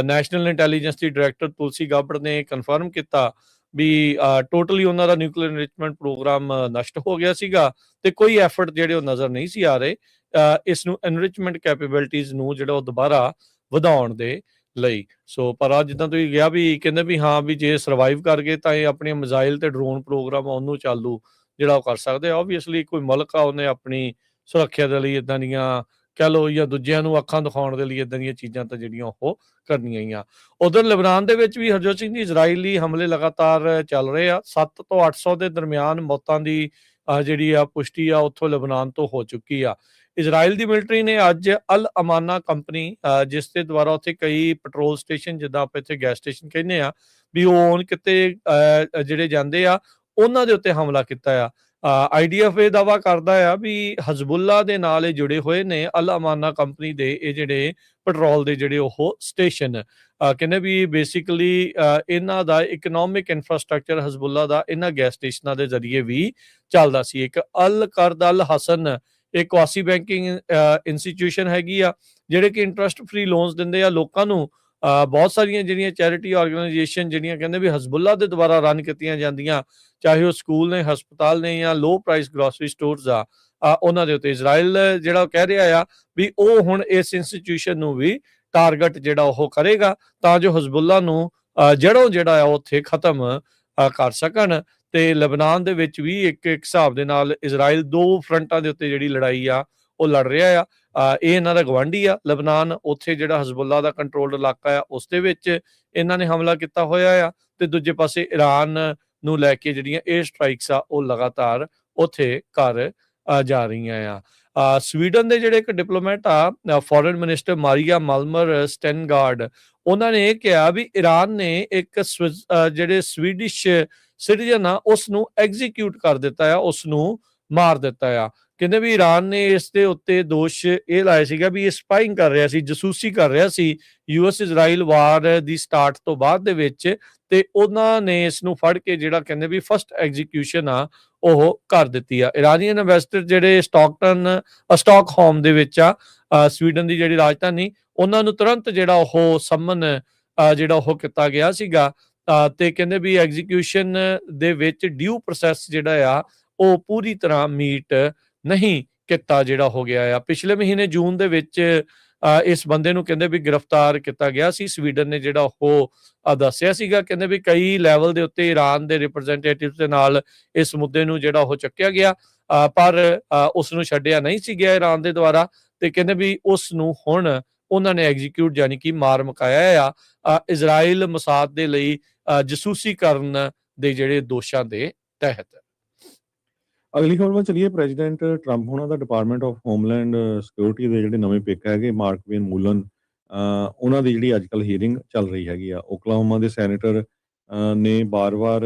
ਨੈਸ਼ਨਲ ਇੰਟੈਲੀਜੈਂਸ ਦੀ ਡਾਇਰੈਕਟਰ ਤੁਲਸੀ ਗਾਬੜ ਨੇ ਕਨਫਰਮ ਕੀਤਾ ਵੀ ਟੋਟਲੀ ਉਹਨਾਂ ਦਾ ਨਿਊਕਲੀਅਰ ਇਨਰਿਚਮੈਂਟ ਪ੍ਰੋਗਰਾਮ ਨਸ਼ਟ ਹੋ ਗਿਆ ਸੀਗਾ ਤੇ ਕੋਈ ਐਫਰਟ ਜਿਹੜੇ ਉਹ ਨਜ਼ਰ ਨਹੀਂ ਸੀ ਆ ਰਹੇ ਇਸ ਨੂੰ ਐਨਰਿਚਮੈਂਟ ਕੈਪੇਬਿਲਿਟੀਜ਼ ਨੂੰ ਜਿਹੜਾ ਉਹ ਦੁਬਾਰਾ ਵਧਾਉਣ ਦੇ ਲਈ। ਸੋ ਪਰ ਅੱਜ ਜਿੱਦਾਂ ਤੁਸੀਂ ਕਿਹਾ ਵੀ ਕਹਿੰਦੇ ਵੀ ਹਾਂ ਵੀ ਜੇ ਸਰਵਾਈਵ ਕਰ ਗਏ ਤਾਂ ਇਹ ਆਪਣੀਆਂ ਮਿਜ਼ਾਈਲ ਤੇ ਡਰੋਨ ਪ੍ਰੋਗਰਾਮ ਉਹਨੂੰ ਚਾਲੂ ਜਿਹੜਾ ਉਹ ਕਰ ਸਕਦੇ ਆ। ਓਬਵੀਅਸਲੀ ਕੋਈ ਮੁਲਕ ਆ ਉਹਨੇ ਆਪਣੀ ਸੁਰੱਖਿਆ ਦੇ ਲਈ ਇਦਾਂ ਦੀਆਂ ਕਹਿ ਲਓ ਜਾਂ ਦੂਜਿਆਂ ਨੂੰ ਅੱਖਾਂ ਦਿਖਾਉਣ ਦੇ ਲਈ ਇਦਾਂ ਦੀਆਂ ਚੀਜ਼ਾਂ ਤਾਂ ਜਿਹੜੀਆਂ ਉਹ ਕਰਨੀਆਂ ਹੀ ਆ। ਉਧਰ ਲਿਬਨਾਨ ਦੇ ਵਿੱਚ ਵੀ ਹਰਜੋਤ ਸਿੰਘ ਜੀ ਇਜ਼ਰਾਈਲੀ ਹਮਲੇ ਲਗਾਤਾਰ ਚੱਲ ਰਹੇ ਆ। 7 ਤੋਂ 800 ਦੇ ਦਰਮਿਆਨ ਮੌਤਾਂ ਦੀ ਜਿਹੜੀ ਆ ਪੁਸ਼ਟੀ ਆ ਉੱਥੋਂ ਲਿਬਨਾਨ ਤੋਂ ਹੋ ਚੁੱਕੀ ਆ। ਇਜ਼ਰਾਈਲ ਦੀ ਮਿਲਟਰੀ ਨੇ ਅੱਜ ਅਲ ਅਮਾਨਾ ਕੰਪਨੀ ਜਿਸ ਦੇ ਦੁਆਰਾ ਉੱਥੇ ਕਈ ਪੈਟਰੋਲ ਸਟੇਸ਼ਨ ਜਿੱਦਾਂ ਆਪਾਂ ਇੱਥੇ ਗੈਸ ਸਟੇਸ਼ਨ ਕਹਿੰਦੇ ਆ ਵੀ ਉਹ ਕਿਤੇ ਜਿਹੜੇ ਜਾਂਦੇ ਆ ਉਹਨਾਂ ਦੇ ਉੱਤੇ ਹਮਲਾ ਕੀਤਾ ਆ। ਆਈਡੀਐਫ ਇਹ ਦਾਵਾ ਕਰਦਾ ਆ ਵੀ ਹਜ਼ਬੁੱਲਾ ਦੇ ਨਾਲ ਇਹ ਜੁੜੇ ਹੋਏ ਨੇ ਅਲ ਅਮਾਨਾ ਕੰਪਨੀ ਦੇ ਇਹ ਜਿਹੜੇ ਪੈਟਰੋਲ ਦੇ ਜਿਹੜੇ ਉਹ ਸਟੇਸ਼ਨ ਕਹਿੰਦੇ ਵੀ ਬੇਸਿਕਲੀ ਇਹਨਾਂ ਦਾ ਇਕਨੋਮਿਕ ਇਨਫਰਾਸਟ੍ਰਕਚਰ ਹਜ਼ਬੁੱਲਾ ਦਾ ਇਹਨਾਂ ਗੈਸ ਸਟੇਸ਼ਨਾਂ ਦੇ ਜ਼ਰੀਏ ਵੀ ਚੱਲਦਾ ਸੀ। ਇੱਕ ਅਲ ਕਰਦ ਅਲ ਹਸਨ ਇੱਕ ਕੁਆਸੀ ਬੈਂਕਿੰਗ ਇੰਸਟੀਟਿਊਸ਼ਨ ਹੈਗੀ ਆ ਜਿਹੜੇ ਕਿ ਇੰਟਰਸਟ ਫ੍ਰੀ ਲੋਨਸ ਦਿੰਦੇ ਆ ਲੋਕਾਂ ਨੂੰ। ਬਹੁਤ ਸਾਰੀਆਂ ਜਿਹੜੀਆਂ ਚੈਰਿਟੀ ਆਰਗੇਨਾਈਜੇਸ਼ਨ ਜਿਹੜੀਆਂ ਕਹਿੰਦੇ ਵੀ ਹਜ਼ਬੁੱਲਾ ਦੇ ਦੁਆਰਾ ਰਨ ਕੀਤੀਆਂ ਜਾਂਦੀਆਂ ਚਾਹੇ ਉਹ ਸਕੂਲ ਨੇ ਹਸਪਤਾਲ ਨੇ ਜਾਂ ਲੋ ਪ੍ਰਾਈਸ ਗਰੋਸਰੀ ਸਟੋਰਸ ਆ ਉਹਨਾਂ ਦੇ ਉੱਤੇ ਇਜ਼ਰਾਈਲ ਜਿਹੜਾ ਕਹਿ ਰਿਹਾ ਆ ਵੀ ਉਹ ਹੁਣ ਇਸ ਇੰਸਟੀਟਿਊਸ਼ਨ ਨੂੰ ਵੀ ਟਾਰਗੇਟ ਜਿਹੜਾ ਉਹ ਕਰੇਗਾ ਤਾਂ ਜੋ ਹਜ਼ਬੁੱਲਾ ਨੂੰ ਜੜੋਂ ਜਿਹੜਾ ਆ ਉੱਥੇ ਖਤਮ ਕਰ ਸਕਣ। ਤੇ ਲਬਨਾਨ ਦੇ ਵਿੱਚ ਵੀ ਇੱਕ ਹਿਸਾਬ ਦੇ ਨਾਲ ਇਜ਼ਰਾਈਲ ਦੋ ਫਰੰਟਾਂ ਦੇ ਉੱਤੇ ਜਿਹੜੀ ਲੜਾਈ ਆ ਉਹ ਲੜ ਰਿਹਾ ਆ। ਇਹ ਇਹਨਾਂ ਦਾ ਗਵਾਂਢੀ ਆ ਲਬਨਾਨ, ਉੱਥੇ ਜਿਹੜਾ ਹਜ਼ਬੁੱਲਾ ਦਾ ਕੰਟਰੋਲਡ ਇਲਾਕਾ ਆ ਉਸ ਦੇ ਵਿੱਚ ਇਹਨਾਂ ਨੇ ਹਮਲਾ ਕੀਤਾ ਹੋਇਆ ਆ ਤੇ ਦੂਜੇ ਪਾਸੇ ਈਰਾਨ ਨੂੰ ਲੈ ਕੇ ਜਿਹੜੀਆਂ 에ਅਰ ਸਟ੍ਰਾਈਕਸ ਆ ਉਹ ਲਗਾਤਾਰ ਉੱਥੇ ਕਰ ਜਾ ਰਹੀਆਂ ਆ। ਸਵੀਡਨ ਦੇ ਜਿਹੜੇ ਇੱਕ ਡਿਪਲੋਮੈਟ ਆ ਫੋਰਨ ਮਿਨਿਸਟਰ ਮਾਰੀਆ ਮਾਲਮਰ ਸਟੈਨਗਾਰਡ ਉਹਨਾਂ ਨੇ ਇਹ ਕਿਹਾ ਵੀ ਈਰਾਨ ਨੇ ਇੱਕ ਜਿਹੜੇ ਸਵੀਡਿਸ਼ ਸਿਟੀਜ਼ਨ ਆ ਉਸ ਨੂੰ ਐਗਜ਼ੀਕਿਊਟ ਕਰ ਦਿੱਤਾ ਆ, ਉਸ ਨੂੰ ਮਾਰ ਦਿੱਤਾ ਆ। ਕਹਿੰਦੇ ਵੀ ਈਰਾਨ ਨੇ ਇਸ ਦੇ ਉੱਤੇ ਦੋਸ਼ ਇਹ ਲਾਇਆ ਸੀਗਾ ਵੀ ਇਹ ਸਪਾਈਂਗ ਕਰ ਰਿਹਾ ਸੀ, ਜਸੂਸੀ ਕਰ ਰਿਹਾ ਸੀ ਯੂਐਸ ਇਜ਼ਰਾਈਲ ਵਾਰ ਦੀ ਸਟਾਰਟ ਤੋਂ ਬਾਅਦ ਦੇ ਵਿੱਚ ਤੇ ਉਹਨਾਂ ਨੇ ਇਸ ਨੂੰ ਫੜ ਕੇ ਜਿਹੜਾ ਕਹਿੰਦੇ ਵੀ ਫਸਟ ਐਗਜ਼ੀਕਿਊਸ਼ਨ ਆ ਉਹ ਕਰ ਦਿੱਤੀ ਆ। ਇਰਾਨੀਅਨ ਇਨਵੈਸਟਰ ਜਿਹੜੇ ਸਟਾਕਹੋਮ ਦੇ ਵਿੱਚ ਆ ਸਵੀਡਨ ਦੀ ਜਿਹੜੀ ਰਾਜਧਾਨੀ ਉਹਨਾਂ ਨੂੰ ਤੁਰੰਤ ਜਿਹੜਾ ਉਹ ਸੰਮਨ ਜਿਹੜਾ ਉਹ ਕੀਤਾ ਗਿਆ ਸੀਗਾ ਤੇ ਕਹਿੰਦੇ ਵੀ ਐਗਜ਼ੀਕਿਊਸ਼ਨ ਦੇ ਵਿੱਚ ਡਿਊ ਪ੍ਰੋਸੈਸ ਜਿਹੜਾ ਆ ਉਹ ਪੂਰੀ ਤਰ੍ਹਾਂ ਮੀਟ ਨਹੀਂ ਕੀਤਾ ਜਿਹੜਾ ਹੋ ਗਿਆ ਆ। ਪਿਛਲੇ ਮਹੀਨੇ ਜੂਨ ਦੇ ਵਿੱਚ ਇਸ ਬੰਦੇ ਨੂੰ ਕਹਿੰਦੇ ਵੀ ਗ੍ਰਿਫਤਾਰ ਕੀਤਾ ਗਿਆ ਸੀ। ਸਵੀਡਨ ਨੇ ਜਿਹੜਾ ਉਹ ਦੱਸਿਆ ਸੀਗਾ ਕਹਿੰਦੇ ਵੀ ਕਈ ਲੈਵਲ ਦੇ ਉੱਤੇ ਈਰਾਨ ਦੇ ਰਿਪਰੈਜ਼ੈਂਟੇਟਿਵਸ ਦੇ ਨਾਲ ਇਸ ਮੁੱਦੇ ਨੂੰ ਜਿਹੜਾ ਉਹ ਚੱਕਿਆ ਗਿਆ ਪਰ ਉਸ ਨੂੰ ਛੱਡਿਆ ਨਹੀਂ ਸੀ ਗਿਆ ਈਰਾਨ ਦੇ ਦੁਆਰਾ ਤੇ ਕਹਿੰਦੇ ਵੀ ਉਸ ਨੂੰ ਹੁਣ ਉਹਨਾਂ ਨੇ ਐਗਜ਼ੀਕਿਊਟ ਯਾਨੀ ਕਿ ਮਾਰ ਮੁਕਾਇਆ ਆ ਇਜ਼ਰਾਈਲ ਮਸਾਦ ਦੇ ਲਈ ਜਸੂਸੀ ਕਰਨ ਦੇ ਜਿਹੜੇ ਦੋਸ਼ਾਂ ਦੇ ਤਹਿਤ। ਅਗਲੀ ਖਬਰ ਵੱਲ ਚਲੀਏ। ਪ੍ਰੈਜ਼ੀਡੈਂਟ ਟਰੰਪ ਹੋਣਾ ਦਾ ਡਿਪਾਰਟਮੈਂਟ ਆਫ ਹੋਮਲੈਂਡ ਸਿਕਿਉਰਿਟੀ ਦੇ ਜਿਹੜੇ ਨਵੇਂ ਪਿਕ ਹੈਗੇ ਮਾਰਕ ਵੇਨ ਮੂਲਨ ਉਹਨਾਂ ਦੀ ਜਿਹੜੀ ਅੱਜ ਕੱਲ੍ਹ ਹੀਅਰਿੰਗ ਚੱਲ ਰਹੀ ਹੈਗੀ ਆ। ਓਕਲਾਹੋਮਾ ਦੇ ਸੈਨੇਟਰ ਨੇ ਬਾਰ-ਬਾਰ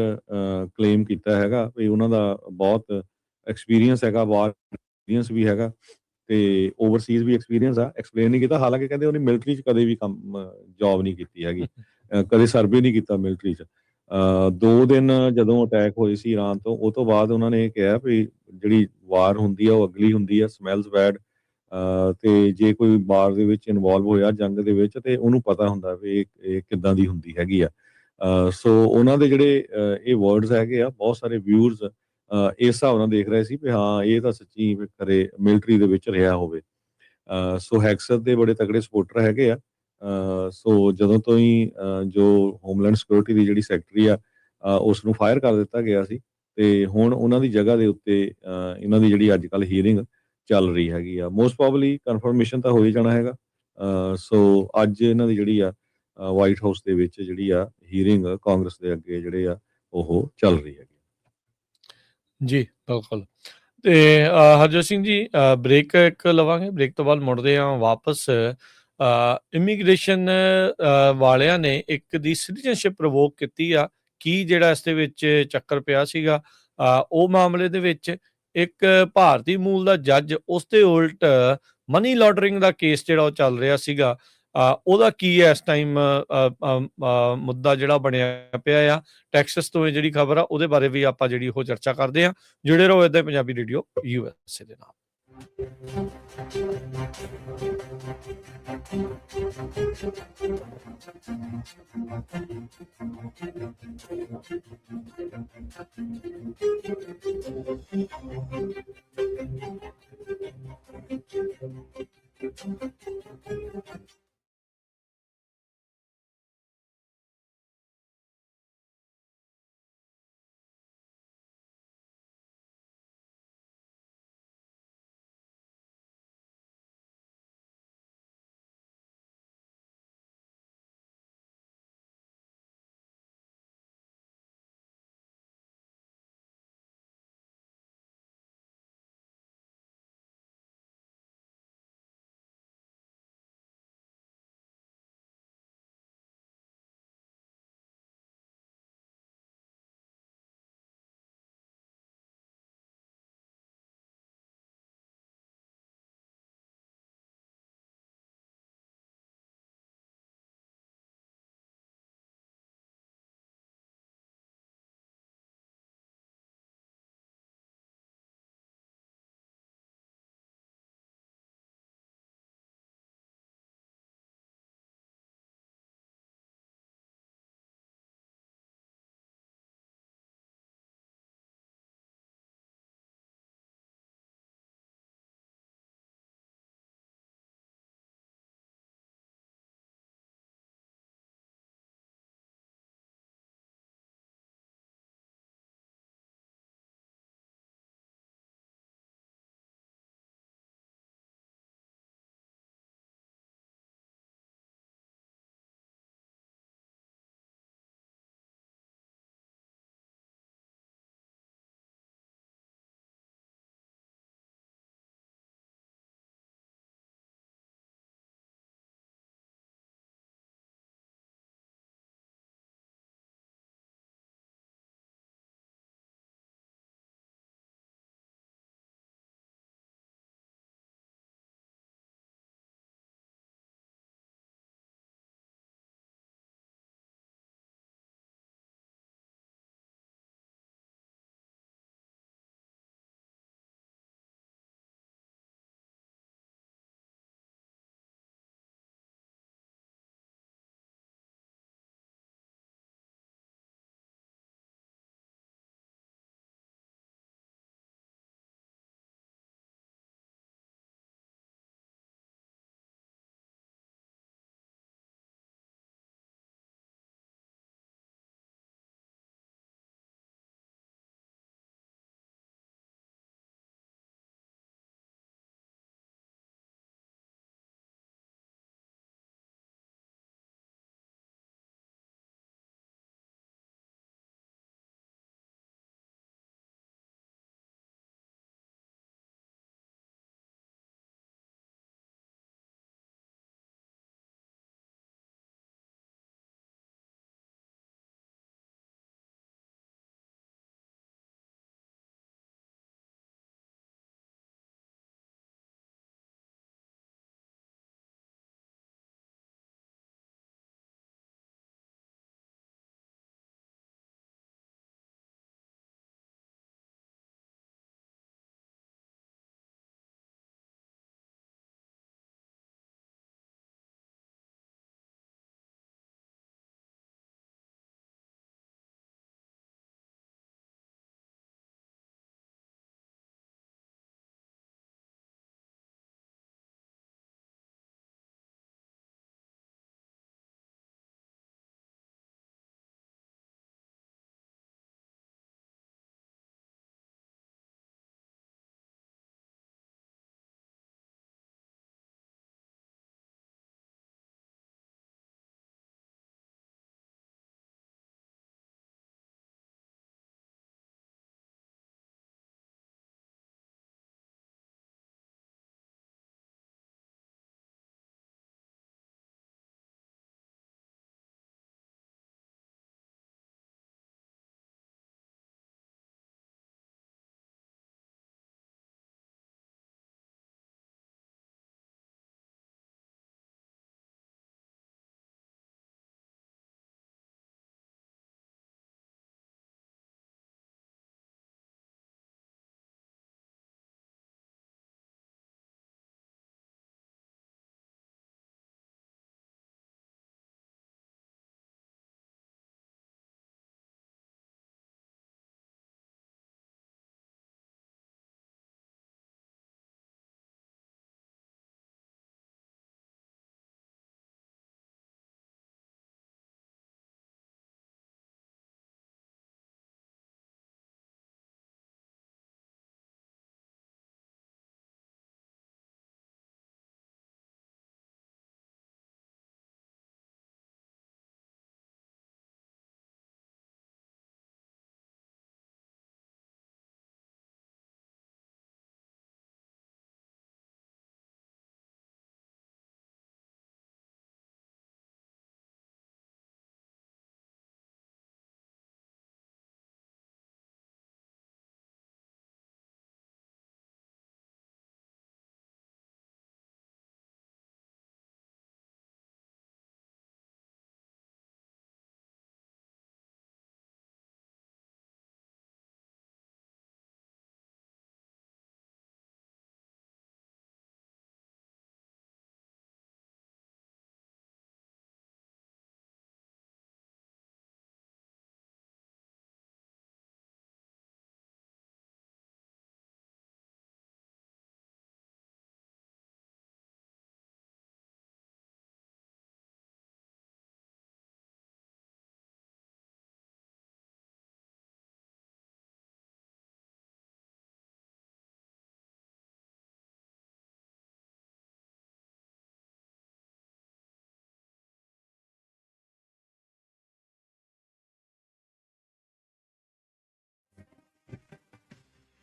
ਕਲੇਮ ਕੀਤਾ ਹੈਗਾ ਵੀ ਉਹਨਾਂ ਦਾ ਬਹੁਤ ਐਕਸਪੀਰੀਅੰਸ ਹੈਗਾ, ਵਾਰ ਐਕਸਪੀਰੀਅੰਸ ਵੀ ਹੈਗਾ ਤੇ ਓਵਰਸੀਜ਼ ਵੀ ਐਕਸਪੀਰੀਅੰਸ ਆ। ਐਕਸਪਲੇਨ ਨਹੀਂ ਕੀਤਾ, ਹਾਲਾਂਕਿ ਕਹਿੰਦੇ ਉਹਨੇ ਮਿਲਟਰੀ 'ਚ ਕਦੇ ਵੀ ਕੰਮ ਜੋਬ ਨਹੀਂ ਕੀਤੀ ਹੈਗੀ, ਕਦੇ ਸਰਵੇ ਨਹੀਂ ਕੀਤਾ ਮਿਲਟਰੀ 'ਚ। 2 ਦਿਨ ਜਦੋਂ ਅਟੈਕ ਹੋਏ ਸੀ ਈਰਾਨ ਤੋਂ ਉਹ ਤੋਂ ਬਾਅਦ ਉਹਨਾਂ ਨੇ ਇਹ ਕਿਹਾ ਵੀ ਜਿਹੜੀ ਵਾਰ ਹੁੰਦੀ ਆ ਉਹ ਅਗਲੀ ਹੁੰਦੀ ਆ, ਸਮੈਲਸ ਬੈਡ ਤੇ ਜੇ ਕੋਈ ਵਾਰ ਦੇ ਵਿੱਚ ਇਨਵੋਲਵ ਹੋਇਆ ਜੰਗ ਦੇ ਵਿੱਚ ਤੇ ਉਹਨੂੰ ਪਤਾ ਹੁੰਦਾ ਵੀ ਇਹ ਕਿੱਦਾਂ ਦੀ ਹੁੰਦੀ ਹੈਗੀ ਆ। ਸੋ ਉਹਨਾਂ ਦੇ ਜਿਹੜੇ ਇਹ ਵਰਡਸ ਹੈਗੇ ਆ ਬਹੁਤ ਸਾਰੇ ਵਿਊਅਰਸ ਇਸ ਹਿਸਾਬ ਨਾਲ ਦੇਖ ਰਹੇ ਸੀ ਵੀ ਹਾਂ ਇਹ ਤਾਂ ਸੱਚੀ ਖਰੇ ਮਿਲਟਰੀ ਦੇ ਵਿੱਚ ਰਿਹਾ ਹੋਵੇ। ਸੋ ਹੈਕਸਰ ਦੇ ਬੜੇ ਤਕੜੇ ਸਪੋਰਟਰ ਹੈਗੇ ਆ। ਸੋ ਜਦੋਂ ਤੋਂ ਹੀ ਜੋ ਹੋਮਲੈਂਡ ਸਿਕਿਉਰਿਟੀ ਦੀ ਜਿਹੜੀ ਸੈਕਟਰੀ ਆ ਉਸ ਨੂੰ ਫਾਇਰ ਕਰ ਦਿੱਤਾ ਗਿਆ ਸੀ ਤੇ ਹੁਣ ਉਹਨਾਂ ਦੀ ਜਗ੍ਹਾ ਦੇ ਉੱਤੇ ਇਹਨਾਂ ਦੀ ਜਿਹੜੀ ਅੱਜ ਕੱਲ੍ਹ ਹੀਅਰਿੰਗ ਚੱਲ ਰਹੀ ਹੈਗੀ ਆ। ਮੋਸਟ ਪ੍ਰੋਬਬਲੀ ਕਨਫਰਮੇਸ਼ਨ ਤਾਂ ਹੋ ਹੀ ਜਾਣਾ ਹੈਗਾ। ਸੋ ਅੱਜ ਇਹਨਾਂ ਦੀ ਜਿਹੜੀ ਆ ਵਾਈਟ ਹਾਊਸ ਦੇ ਵਿੱਚ ਜਿਹੜੀ ਆ ਹੀਅਰਿੰਗ ਕਾਂਗਰਸ ਦੇ ਅੱਗੇ ਜਿਹੜੇ ਆ ਉਹ ਚੱਲ ਰਹੀ ਹੈਗੀ। ਜੀ ਬਿਲਕੁਲ। ਤੇ ਹਰਜੋਤ ਸਿੰਘ ਜੀ ਬ੍ਰੇਕ ਇੱਕ ਲਵਾਂਗੇ, ਬ੍ਰੇਕ ਤੋਂ ਬਾਅਦ ਮੁੜਦੇ ਹਾਂ ਵਾਪਸ। ਇਮੀਗ੍ਰੇਸ਼ਨ ਵਾਲਿਆਂ ਨੇ ਇੱਕ ਦੀ ਸਿਟੀਜ਼ਨਸ਼ਿਪ ਪ੍ਰਵੋਕ ਕੀਤੀ ਆ ਕੀ ਜਿਹੜਾ ਇਸ ਦੇ ਵਿੱਚ ਚੱਕਰ ਪਿਆ ਸੀਗਾ ਉਹ ਮਾਮਲੇ ਦੇ ਵਿੱਚ ਇੱਕ ਭਾਰਤੀ ਮੂਲ ਦਾ ਜੱਜ ਉਸ ਤੇ ਉਲਟ ਮਨੀ ਲਾਂਡਰਿੰਗ ਦਾ ਕੇਸ ਜਿਹੜਾ ਉਹ ਚੱਲ ਰਿਹਾ ਸੀਗਾ, ਉਹਦਾ ਕੀ ਹੈ ਇਸ ਟਾਈਮ ਮੁੱਦਾ ਜਿਹੜਾ ਬਣਿਆ ਪਿਆ ਆ। ਟੈਕਸਸ ਤੋਂ ਇਹ ਜਿਹੜੀ ਖਬਰ ਆ ਉਹਦੇ ਬਾਰੇ ਵੀ ਆਪਾਂ ਜਿਹੜੀ ਉਹ ਚਰਚਾ ਕਰਦੇ ਹਾਂ। ਜੁੜੇ ਰਹੋ ਏਦਾਂ ਪੰਜਾਬੀ ਰੇਡੀਓ USA ਦੇ ਨਾਲ।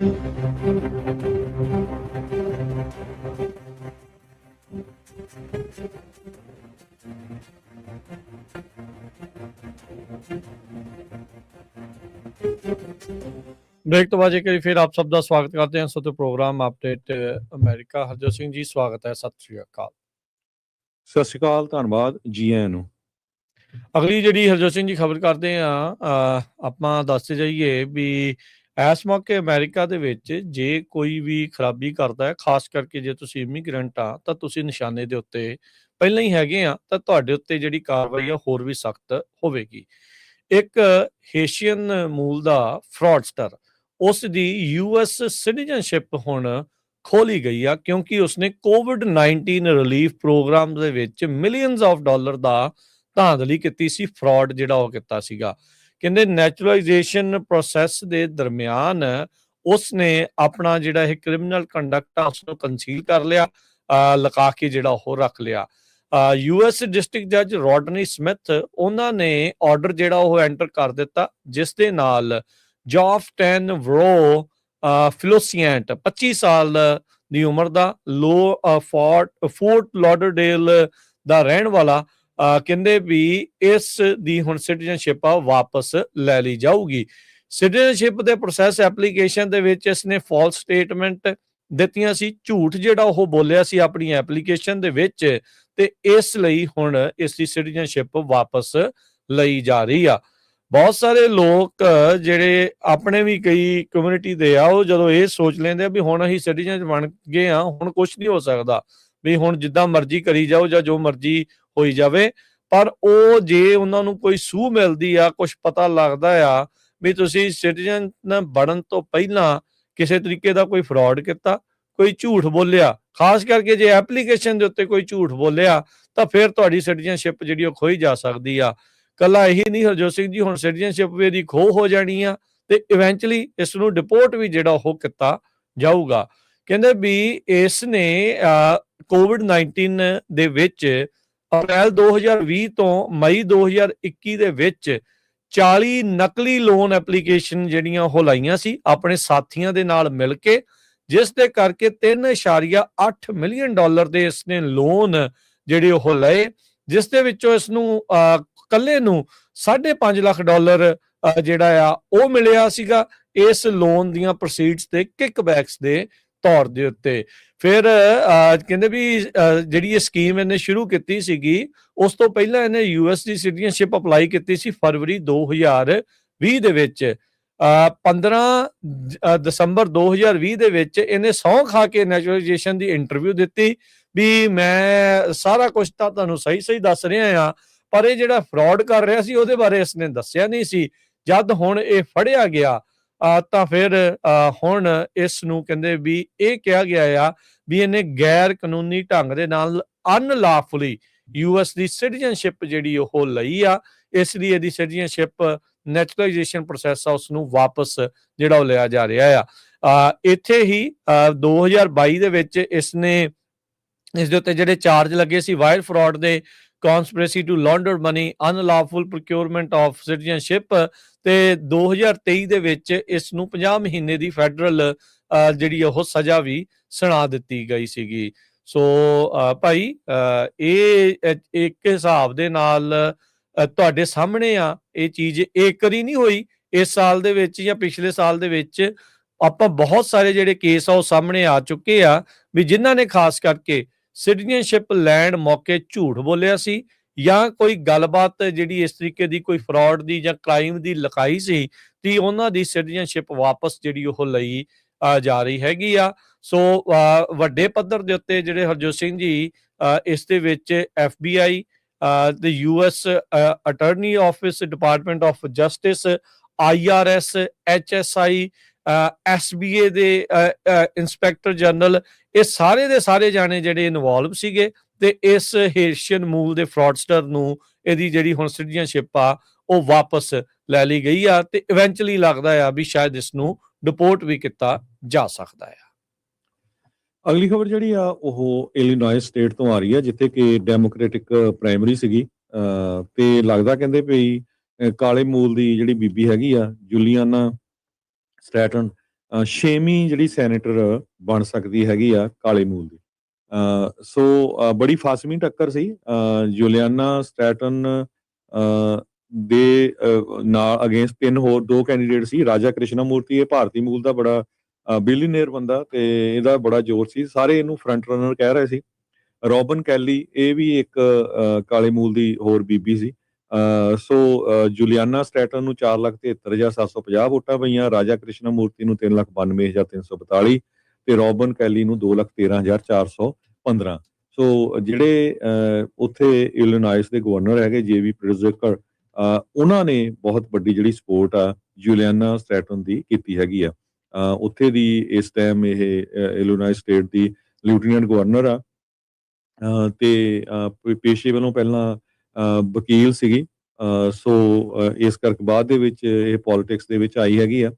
ब्रेक तो बाद एक बारी फिर आप सब का स्वागत करते हैं so program update America. Harjot Singh ji स्वागत है, सत श्री अकाल। ਸਤਿ ਸ਼੍ਰੀ ਅਕਾਲ, ਧੰਨਵਾਦ ਜੀ ਆਇਆਂ ਨੂੰ। ਅਗਲੀ ਜਿਹੜੀ ਹਰਜੋਤ ਸਿੰਘ ਜੀ ਖਬਰ ਕਰਦੇ ਆ, ਆਪਾਂ ਦੱਸਦੇ ਜਾਈਏ ਵੀ ਇਸ ਮੌਕੇ ਅਮਰੀਕਾ ਦੇ ਵਿੱਚ ਜੇ ਕੋਈ ਵੀ ਖਰਾਬੀ ਕਰਦਾ ਹੈ, ਖਾਸ ਕਰਕੇ ਜੇ ਤੁਸੀਂ ਇਮੀਗ੍ਰੈਂਟ ਆ ਤਾਂ ਤੁਸੀਂ ਨਿਸ਼ਾਨੇ ਦੇ ਉੱਤੇ ਪਹਿਲਾਂ ਹੀ ਹੈਗੇ ਆ, ਤਾਂ ਤੁਹਾਡੇ ਉੱਤੇ ਜਿਹੜੀ ਕਾਰਵਾਈ ਆ ਹੋਰ ਵੀ ਸਖਤ ਹੋਵੇਗੀ। ਇੱਕ ਹੇਸ਼ੀਅਨ ਮੂਲ ਦਾ ਫਰਾਡਸਟਰ, ਉਸ ਦੀ ਯੂਐਸ ਸਿਟੀਜ਼ਨਸ਼ਿਪ ਹੁਣ ਖੋਲੀ ਗਈ ਆ, ਕਿਉਂਕਿ ਉਸਨੇ ਕੋਵਿਡ-19 ਰਿਲੀਫ ਪ੍ਰੋਗਰਾਮ ਦੇ ਵਿੱਚ ਮਿਲੀਅਨਸ ਆਫ ਡਾਲਰ ਦਾ ਧਾਂਦਲੀ ਕੀਤੀ ਸੀ, ਫਰਾਡ ਜਿਹੜਾ ਉਹ ਕੀਤਾ ਸੀਗਾ। ਕਹਿੰਦੇ ਨੈਚੁਰਲਾਈਜੇਸ਼ਨ ਪ੍ਰੋਸੈਸ ਦੇ ਦਰਮਿਆਨ ਉਸਨੇ ਆਪਣਾ ਜਿਹੜਾ ਇਹ ਕ੍ਰਿਮੀਨਲ ਕੰਡਕਟ ਆ ਉਸਨੂੰ ਕੰਸੀਲ ਕਰ ਲਿਆ, ਲਗਾ ਕੇ ਜਿਹੜਾ ਉਹ ਰੱਖ ਲਿਆ। ਯੂਐਸ ਡਿਸਟ੍ਰਿਕਟ ਜੱਜ ਰੋਡਨੀ ਸਮਿਥ ਉਹਨਾਂ ਨੇ ਆਰਡਰ ਜਿਹੜਾ ਉਹ ਐਂਟਰ ਕਰ ਦਿੱਤਾ, ਜਿਸ ਦੇ ਨਾਲ ਜੌਫਟਨ ਵਰੋ ਫਿਲੋਸੀਐਂਟ 25 ਸਾਲ ਦੀ ਉਮਰ ਦਾ ਫੋਰਟ ਲਾਡਰਡੇਲ ਦਾ ਰਹਿਣ ਵਾਲਾ, ਕਹਿੰਦੇ ਵੀ ਇਸ ਦੀ ਹੁਣ ਸਿਟੀਜ਼ਨਸ਼ਿਪ ਆ ਵਾਪਸ ਲੈ ਲਈ ਜਾਊਗੀ। ਸਿਟੀਜ਼ਨਸ਼ਿਪ ਦੇ ਪ੍ਰੋਸੈਸ ਐਪਲੀਕੇਸ਼ਨ ਦੇ ਵਿੱਚ ਇਸਨੇ ਫਾਲਸ ਸਟੇਟਮੈਂਟ ਦਿੱਤੀਆਂ ਸੀ, ਝੂਠ ਜਿਹੜਾ ਉਹ ਬੋਲਿਆ ਸੀ ਆਪਣੀ ਐਪਲੀਕੇਸ਼ਨ ਦੇ ਵਿੱਚ, ਤੇ ਇਸ ਲਈ ਹੁਣ ਇਸ ਦੀ ਸਿਟੀਜ਼ਨਸ਼ਿਪ ਵਾਪਸ ਲਈ ਜਾ ਰਹੀ ਆ। ਬਹੁਤ ਸਾਰੇ ਲੋਕ ਜਿਹੜੇ ਆਪਣੇ ਵੀ ਕਈ ਕਮਿਊਨਿਟੀ ਦੇ ਆ, ਉਹ ਜਦੋਂ ਇਹ ਸੋਚ ਲੈਂਦੇ ਆ ਵੀ ਹੁਣ ਅਸੀਂ ਸਿਟੀਜ਼ਨ ਬਣ ਗਏ ਆ, ਹੁਣ ਕੁਝ ਨਹੀਂ ਹੋ ਸਕਦਾ, ਵੀ ਹੁਣ ਜਿੱਦਾਂ ਮਰਜ਼ੀ ਕਰੀ ਜਾਓ ਜਾਂ ਜੋ ਮਰਜ਼ੀ ਹੋਈ ਜਾਵੇ। ਪਰ ਉਹ ਜੇ ਉਹਨਾਂ ਨੂੰ ਕੋਈ ਸੂਹ ਮਿਲਦੀ ਆ, ਕੁਝ ਪਤਾ ਲੱਗਦਾ ਆ ਵੀ ਤੁਸੀਂ ਸਿਟੀਜ਼ਨ ਬਣਨ ਤੋਂ ਪਹਿਲਾਂ ਕਿਸੇ ਤਰੀਕੇ ਦਾ ਕੋਈ ਫਰਾਡ ਕੀਤਾ, ਕੋਈ ਝੂਠ ਬੋਲਿਆ, ਖਾਸ ਕਰਕੇ ਜੇ ਐਪਲੀਕੇਸ਼ਨ ਦੇ ਉੱਤੇ ਕੋਈ ਝੂਠ ਬੋਲਿਆ, ਤਾਂ ਫਿਰ ਤੁਹਾਡੀ ਸਿਟੀਜ਼ਨਸ਼ਿਪ ਜਿਹੜੀ ਉਹ ਖੋਈ ਜਾ ਸਕਦੀ ਆ। ਕੱਲਾ ਇਹੀ ਨਹੀਂ ਹਰਜੋਤ ਸਿੰਘ ਜੀ, ਹੁਣ ਸਿਟੀਜ਼ਨਸ਼ਿਪ ਵੀ ਇਹਦੀ ਖੋਹ ਹੋ ਜਾਣੀ ਆ ਤੇ ਇਵੈਂਚੁਅਲੀ ਇਸ ਨੂੰ ਡਿਪੋਰਟ ਵੀ ਜਿਹੜਾ ਉਹ ਕੀਤਾ ਜਾਊਗਾ। ਕਹਿੰਦੇ ਵੀ ਇਸ ਨੇ ਕੋਵਿਡ-19 ਦੇ ਵਿੱਚ ਅਪ੍ਰੈਲ 2020 ਤੋਂ ਮਈ 2021 ਦੇ ਵਿੱਚ 40 ਨਕਲੀ ਲੋਨ ਐਪਲੀਕੇਸ਼ਨ ਜਿਹੜੀਆਂ ਉਹ ਲਾਈਆਂ ਸੀ ਆਪਣੇ ਸਾਥੀਆਂ ਦੇ ਨਾਲ ਮਿਲ ਕੇ, ਜਿਸ ਦੇ ਕਰਕੇ 3.8 ਮਿਲੀਅਨ ਡਾਲਰ ਦੇ ਇਸਨੇ ਲੋਨ ਜਿਹੜੇ ਉਹ ਲਏ, ਜਿਸ ਦੇ ਵਿੱਚੋਂ ਇਸ ਨੂੰ ਕੱਲੇ ਨੂੰ 5.5 ਲੱਖ ਡਾਲਰ ਜਿਹੜਾ ਆ ਉਹ ਮਿਲਿਆ ਸੀਗਾ ਇਸ ਲੋਨ ਦੀਆਂ ਪ੍ਰੋਸੀਡਸ ਤੇ ਕਿਕਬੈਕਸ ਦੇ ਤੌਰ ਦੇ ਉੱਤੇ। ਫਿਰ ਕਹਿੰਦੇ ਵੀ ਜਿਹੜੀ ਇਹ ਸਕੀਮ ਇਹਨੇ ਸ਼ੁਰੂ ਕੀਤੀ ਸੀਗੀ, ਉਸ ਤੋਂ ਪਹਿਲਾਂ ਇਹਨੇ ਯੂਐਸ ਦੀ ਸਿਟੀਜ਼ਨਸ਼ਿਪ ਅਪਲਾਈ ਕੀਤੀ ਸੀ ਫਰਵਰੀ 2020 ਦੇ ਵਿੱਚ। 15 ਦਸੰਬਰ 2020 ਦੇ ਵਿੱਚ ਇਹਨੇ ਸਹੁੰ ਖਾ ਕੇ ਨੈਚੁਰਲਾਈਜੇਸ਼ਨ ਦੀ ਇੰਟਰਵਿਊ ਦਿੱਤੀ ਵੀ ਮੈਂ ਸਾਰਾ ਕੁਝ ਤਾਂ ਤੁਹਾਨੂੰ ਸਹੀ ਦੱਸ ਰਿਹਾ ਆ, ਪਰ ਇਹ ਜਿਹੜਾ ਫਰਾਡ ਕਰ ਰਿਹਾ ਸੀ ਉਹਦੇ ਬਾਰੇ ਇਸਨੇ ਦੱਸਿਆ ਨਹੀਂ ਸੀ। ਜਦ ਹੁਣ ਇਹ ਫੜਿਆ ਗਿਆ ਤਾਂ ਫਿਰ ਹੁਣ ਇਸ ਨੂੰ ਕਹਿੰਦੇ ਵੀ ਇਹ ਕਿਹਾ ਗਿਆ ਆ ਵੀ ਇਹਨੇ ਗੈਰ ਕਾਨੂੰਨੀ ਢੰਗ ਦੇ ਨਾਲ ਅਨਲਾਫੁਲੀ ਯੂਐਸ ਦੀ ਸਿਟੀਜ਼ਨਸ਼ਿਪ ਜਿਹੜੀ ਉਹ ਲਈ ਆ, ਇਸ ਲਈ ਇਹਦੀ ਸਿਟੀਜ਼ਨਸ਼ਿਪ ਨੈਚੁਰਲਾਈਜੇਸ਼ਨ ਪ੍ਰੋਸੈਸ ਆ ਉਸ ਨੂੰ ਵਾਪਸ ਜਿਹੜਾ ਉਹ ਲਿਆ ਜਾ ਰਿਹਾ ਆ। ਇੱਥੇ ਹੀ 2022 ਦੇ ਵਿੱਚ ਇਸ ਦੇ ਉੱਤੇ ਜਿਹੜੇ ਚਾਰਜ ਲੱਗੇ ਸੀ ਵਾਇਰ ਫਰਾਡ ਦੇ, conspiracy to launder money, unlawful procurement of citizenship, ਤੇ 2023 ਦੇ ਵਿੱਚ ਇਸ ਨੂੰ 50 ਮਹੀਨੇ ਦੀ ਫੈਡਰਲ ਜਿਹੜੀ ਉਹ ਸਜ਼ਾ ਵੀ ਸੁਣਾ ਦਿੱਤੀ ਗਈ ਸੀਗੀ। ਸੋ ਭਾਈ ਇਹ ਇੱਕ ਹਿਸਾਬ ਦੇ ਨਾਲ ਤੁਹਾਡੇ ਸਾਹਮਣੇ ਆ, ਇਹ ਚੀਜ਼ ਇੱਕ ਵਾਰੀ ਨਹੀਂ ਹੋਈ ਇਸ ਸਾਲ ਦੇ ਵਿੱਚ ਜਾਂ ਪਿਛਲੇ ਸਾਲ ਦੇ ਵਿੱਚ, ਆਪਾਂ ਬਹੁਤ ਸਾਰੇ ਜਿਹੜੇ ਕੇਸ ਆ ਉਹ ਸਾਹਮਣੇ ਆ ਚੁੱਕੇ ਆ ਵੀ ਜਿਨ੍ਹਾਂ ਨੇ ਖਾਸ ਕਰਕੇ ਸਿਟੀਜ਼ਨਸ਼ਿਪ ਲੈਣ ਮੌਕੇ ਝੂਠ ਬੋਲਿਆ ਸੀ ਜਾਂ ਕੋਈ ਗੱਲਬਾਤ ਜਿਹੜੀ ਇਸ ਤਰੀਕੇ ਦੀ ਕੋਈ ਫਰਾਡ ਦੀ ਜਾਂ ਕ੍ਰਾਈਮ ਦੀ ਲਿਖਾਈ ਸੀ, ਤੇ ਉਹਨਾਂ ਦੀ ਸਿਟੀਜ਼ਨਸ਼ਿਪ ਵਾਪਸ ਜਿਹੜੀ ਉਹ ਲਈ ਜਾ ਰਹੀ ਹੈਗੀ ਆ। ਸੋ ਵੱਡੇ ਪੱਧਰ ਦੇ ਉੱਤੇ ਜਿਹੜੇ ਹਰਜੋਤ ਸਿੰਘ ਜੀ ਇਸ ਦੇ ਵਿੱਚ FBI, the US attorney office, department of justice, IRS, HSI, SBA ਦੇ ਇੰਸਪੈਕਟਰ ਜਨਰਲ, ਇਹ ਸਾਰੇ ਦੇ ਸਾਰੇ ਜਾਣੇ ਜਿਹੜੇ ਇਨਵੋਲਵ ਸੀਗੇ ਤੇ ਇਸ ਹੇਸ਼ੀਅਨ ਮੂਲ ਦੇ ਫਰਾਡਸਟਰ ਨੂੰ ਇਹਦੀ ਜਿਹੜੀ ਹੁਣ ਸਿਟੀਜ਼ਨਸ਼ਿਪ ਆ ਉਹ ਵਾਪਸ ਲੈ ਲਈ ਗਈ ਆ, ਤੇ ਇਵੈਂਚੁਅਲੀ ਲੱਗਦਾ ਆ ਵੀ ਸ਼ਾਇਦ ਇਸ ਨੂੰ ਡਿਪੋਰਟ ਵੀ ਕੀਤਾ ਜਾ ਸਕਦਾ ਆ। ਅਗਲੀ ਖਬਰ ਜਿਹੜੀ ਆ ਉਹ ਇਲੀਨੋਇਸ ਸਟੇਟ ਤੋਂ ਆ ਰਹੀ ਹੈ, ਜਿੱਥੇ ਕਿ ਡੈਮੋਕ੍ਰੈਟਿਕ ਪ੍ਰਾਇਮਰੀ ਸੀਗੀ, ਤੇ ਲੱਗਦਾ ਕਹਿੰਦੇ ਵੀ ਕਾਲੇ ਮੂਲ ਦੀ ਜਿਹੜੀ ਬੀਬੀ ਹੈਗੀ ਆ ਜੂਲੀਆਨਾ ਸਟੈਟਨ, ਛੇਵੀਂ ਜਿਹੜੀ ਸੈਨੇਟਰ ਬਣ ਸਕਦੀ ਹੈਗੀ ਆ ਕਾਲੇ ਮੂਲ ਦੀ। ਸੋ ਬੜੀ ਫਾਸਵੀਂ ਟੱਕਰ ਸੀ। ਜੁਲੀਆਨਾ ਸਟੈਟਨ ਦੇ ਨਾਲ ਅਗੇਂਸਟ 3 ਹੋਰ 2 ਕੈਂਡੀਡੇਟ ਸੀ। ਰਾਜਾ ਕ੍ਰਿਸ਼ਨਾ ਮੂਰਤੀ, ਇਹ ਭਾਰਤੀ ਮੂਲ ਦਾ ਬੜਾ ਬਿਲੀਅਨੇਅਰ ਬੰਦਾ ਤੇ ਇਹਦਾ ਬੜਾ ਜ਼ੋਰ ਸੀ। ਸਾਰੇ ਇਹਨੂੰ ਫਰੰਟ ਰਨਰ ਕਹਿ ਰਹੇ ਸੀ। ਰੋਬਨ ਕੈਲੀ, ਇਹ ਵੀ ਇੱਕ ਕਾਲੇ ਮੂਲ ਦੀ ਹੋਰ ਬੀਬੀ ਸੀ। ਸੋ ਜੁਲੀਆਨਾ ਸਟੈਟਨ ਨੂੰ 4,73,750 ਵੋਟਾਂ ਪਈਆਂ, ਰਾਜਾ ਕ੍ਰਿਸ਼ਨਾ ਮੂਰਤੀ ਨੂੰ 3,92,342 ਤੇ ਰੋਬਨ ਕੈਲੀ ਨੂੰ 2,13,415। ਸੋ ਜਿਹੜੇ ਉੱਥੇ ਇਲੀਨਾਇਸ ਦੇ ਗਵਰਨਰ ਹੈਗੇ ਜੇਵੀ ਪ੍ਰਿਜ਼ਕਰ, ਉਹਨਾਂ ਨੇ ਬਹੁਤ ਵੱਡੀ ਜਿਹੜੀ ਸਪੋਰਟ ਆ ਜੁਲੀਆਨਾ ਸਟੈਟਨ ਦੀ ਕੀਤੀ ਹੈਗੀ ਆ। ਉੱਥੇ ਦੀ ਇਸ ਟਾਈਮ ਇਹ ਇਲੀਨਾਇਸ ਸਟੇਟ ਦੀ ਲੈਫਟੀਨੈਂਟ ਗਵਰਨਰ ਆ ਤੇ ਪੇਸ਼ੇ ਵੱਲੋਂ ਪਹਿਲਾਂ ਵਕੀਲ ਸੀਗੀ। ਸੋ ਇਸ ਕਰਕੇ ਬਾਅਦ ਦੇ ਵਿੱਚ ਇਹ ਪੋਲਿਟਿਕਸ ਦੇ ਵਿੱਚ ਆਈ ਹੈਗੀ ਆ।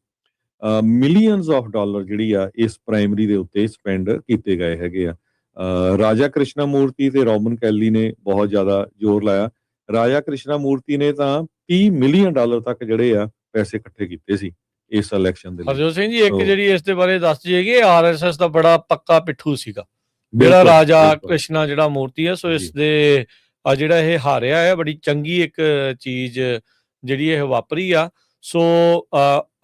ਮਿਲੀਅਨਸ ਆਫ ਡਾਲਰ ਜਿਹੜੀ ਆ ਇਸ ਪ੍ਰਾਇਮਰੀ ਦੇ ਉੱਤੇ ਸਪੈਂਡ ਕੀਤੇ ਗਏ ਹੈਗੇ ਆ। ਰਾਜਾ ਕ੍ਰਿਸ਼ਨਾ ਮੂਰਤੀ ਤੇ ਰੋਬਨ ਕੈਲੀ ਨੇ ਬਹੁਤ ਜ਼ਿਆਦਾ ਜ਼ੋਰ ਲਾਇਆ। ਰਾਜਾ ਕ੍ਰਿਸ਼ਨਾ ਮੂਰਤੀ ਨੇ ਤਾਂ $30 ਮਿਲੀਅਨ ਤੱਕ ਜਿਹੜੇ ਆ ਪੈਸੇ ਇਕੱਠੇ ਕੀਤੇ ਸੀ ਇਸ ਇਲੈਕਸ਼ਨ ਦੇ ਲਈ। ਹਰਜੋਤ ਸਿੰਘ ਜੀ, ਇੱਕ ਜਿਹੜੀ ਇਸ ਦੇ ਬਾਰੇ ਦੱਸ ਜਾਈਏ, ਆਰਐਸਐਸ ਦਾ ਬੜਾ ਪੱਕਾ ਪਿੱਠੂ ਸੀਗਾ ਜਿਹੜਾ ਰਾਜਾ ਕ੍ਰਿਸ਼ਨਾ ਜਿਹੜਾ ਮੂਰਤੀ ਹੈ। ਸੋ ਇਸ ਦੇ ਜਿਹੜਾ ਇਹ ਹਾਰਿਆ ਹੈ, ਬੜੀ ਚੰਗੀ ਇੱਕ ਚੀਜ਼ ਜਿਹੜੀ ਇਹ ਵਾਪਰੀ ਆ। ਸੋ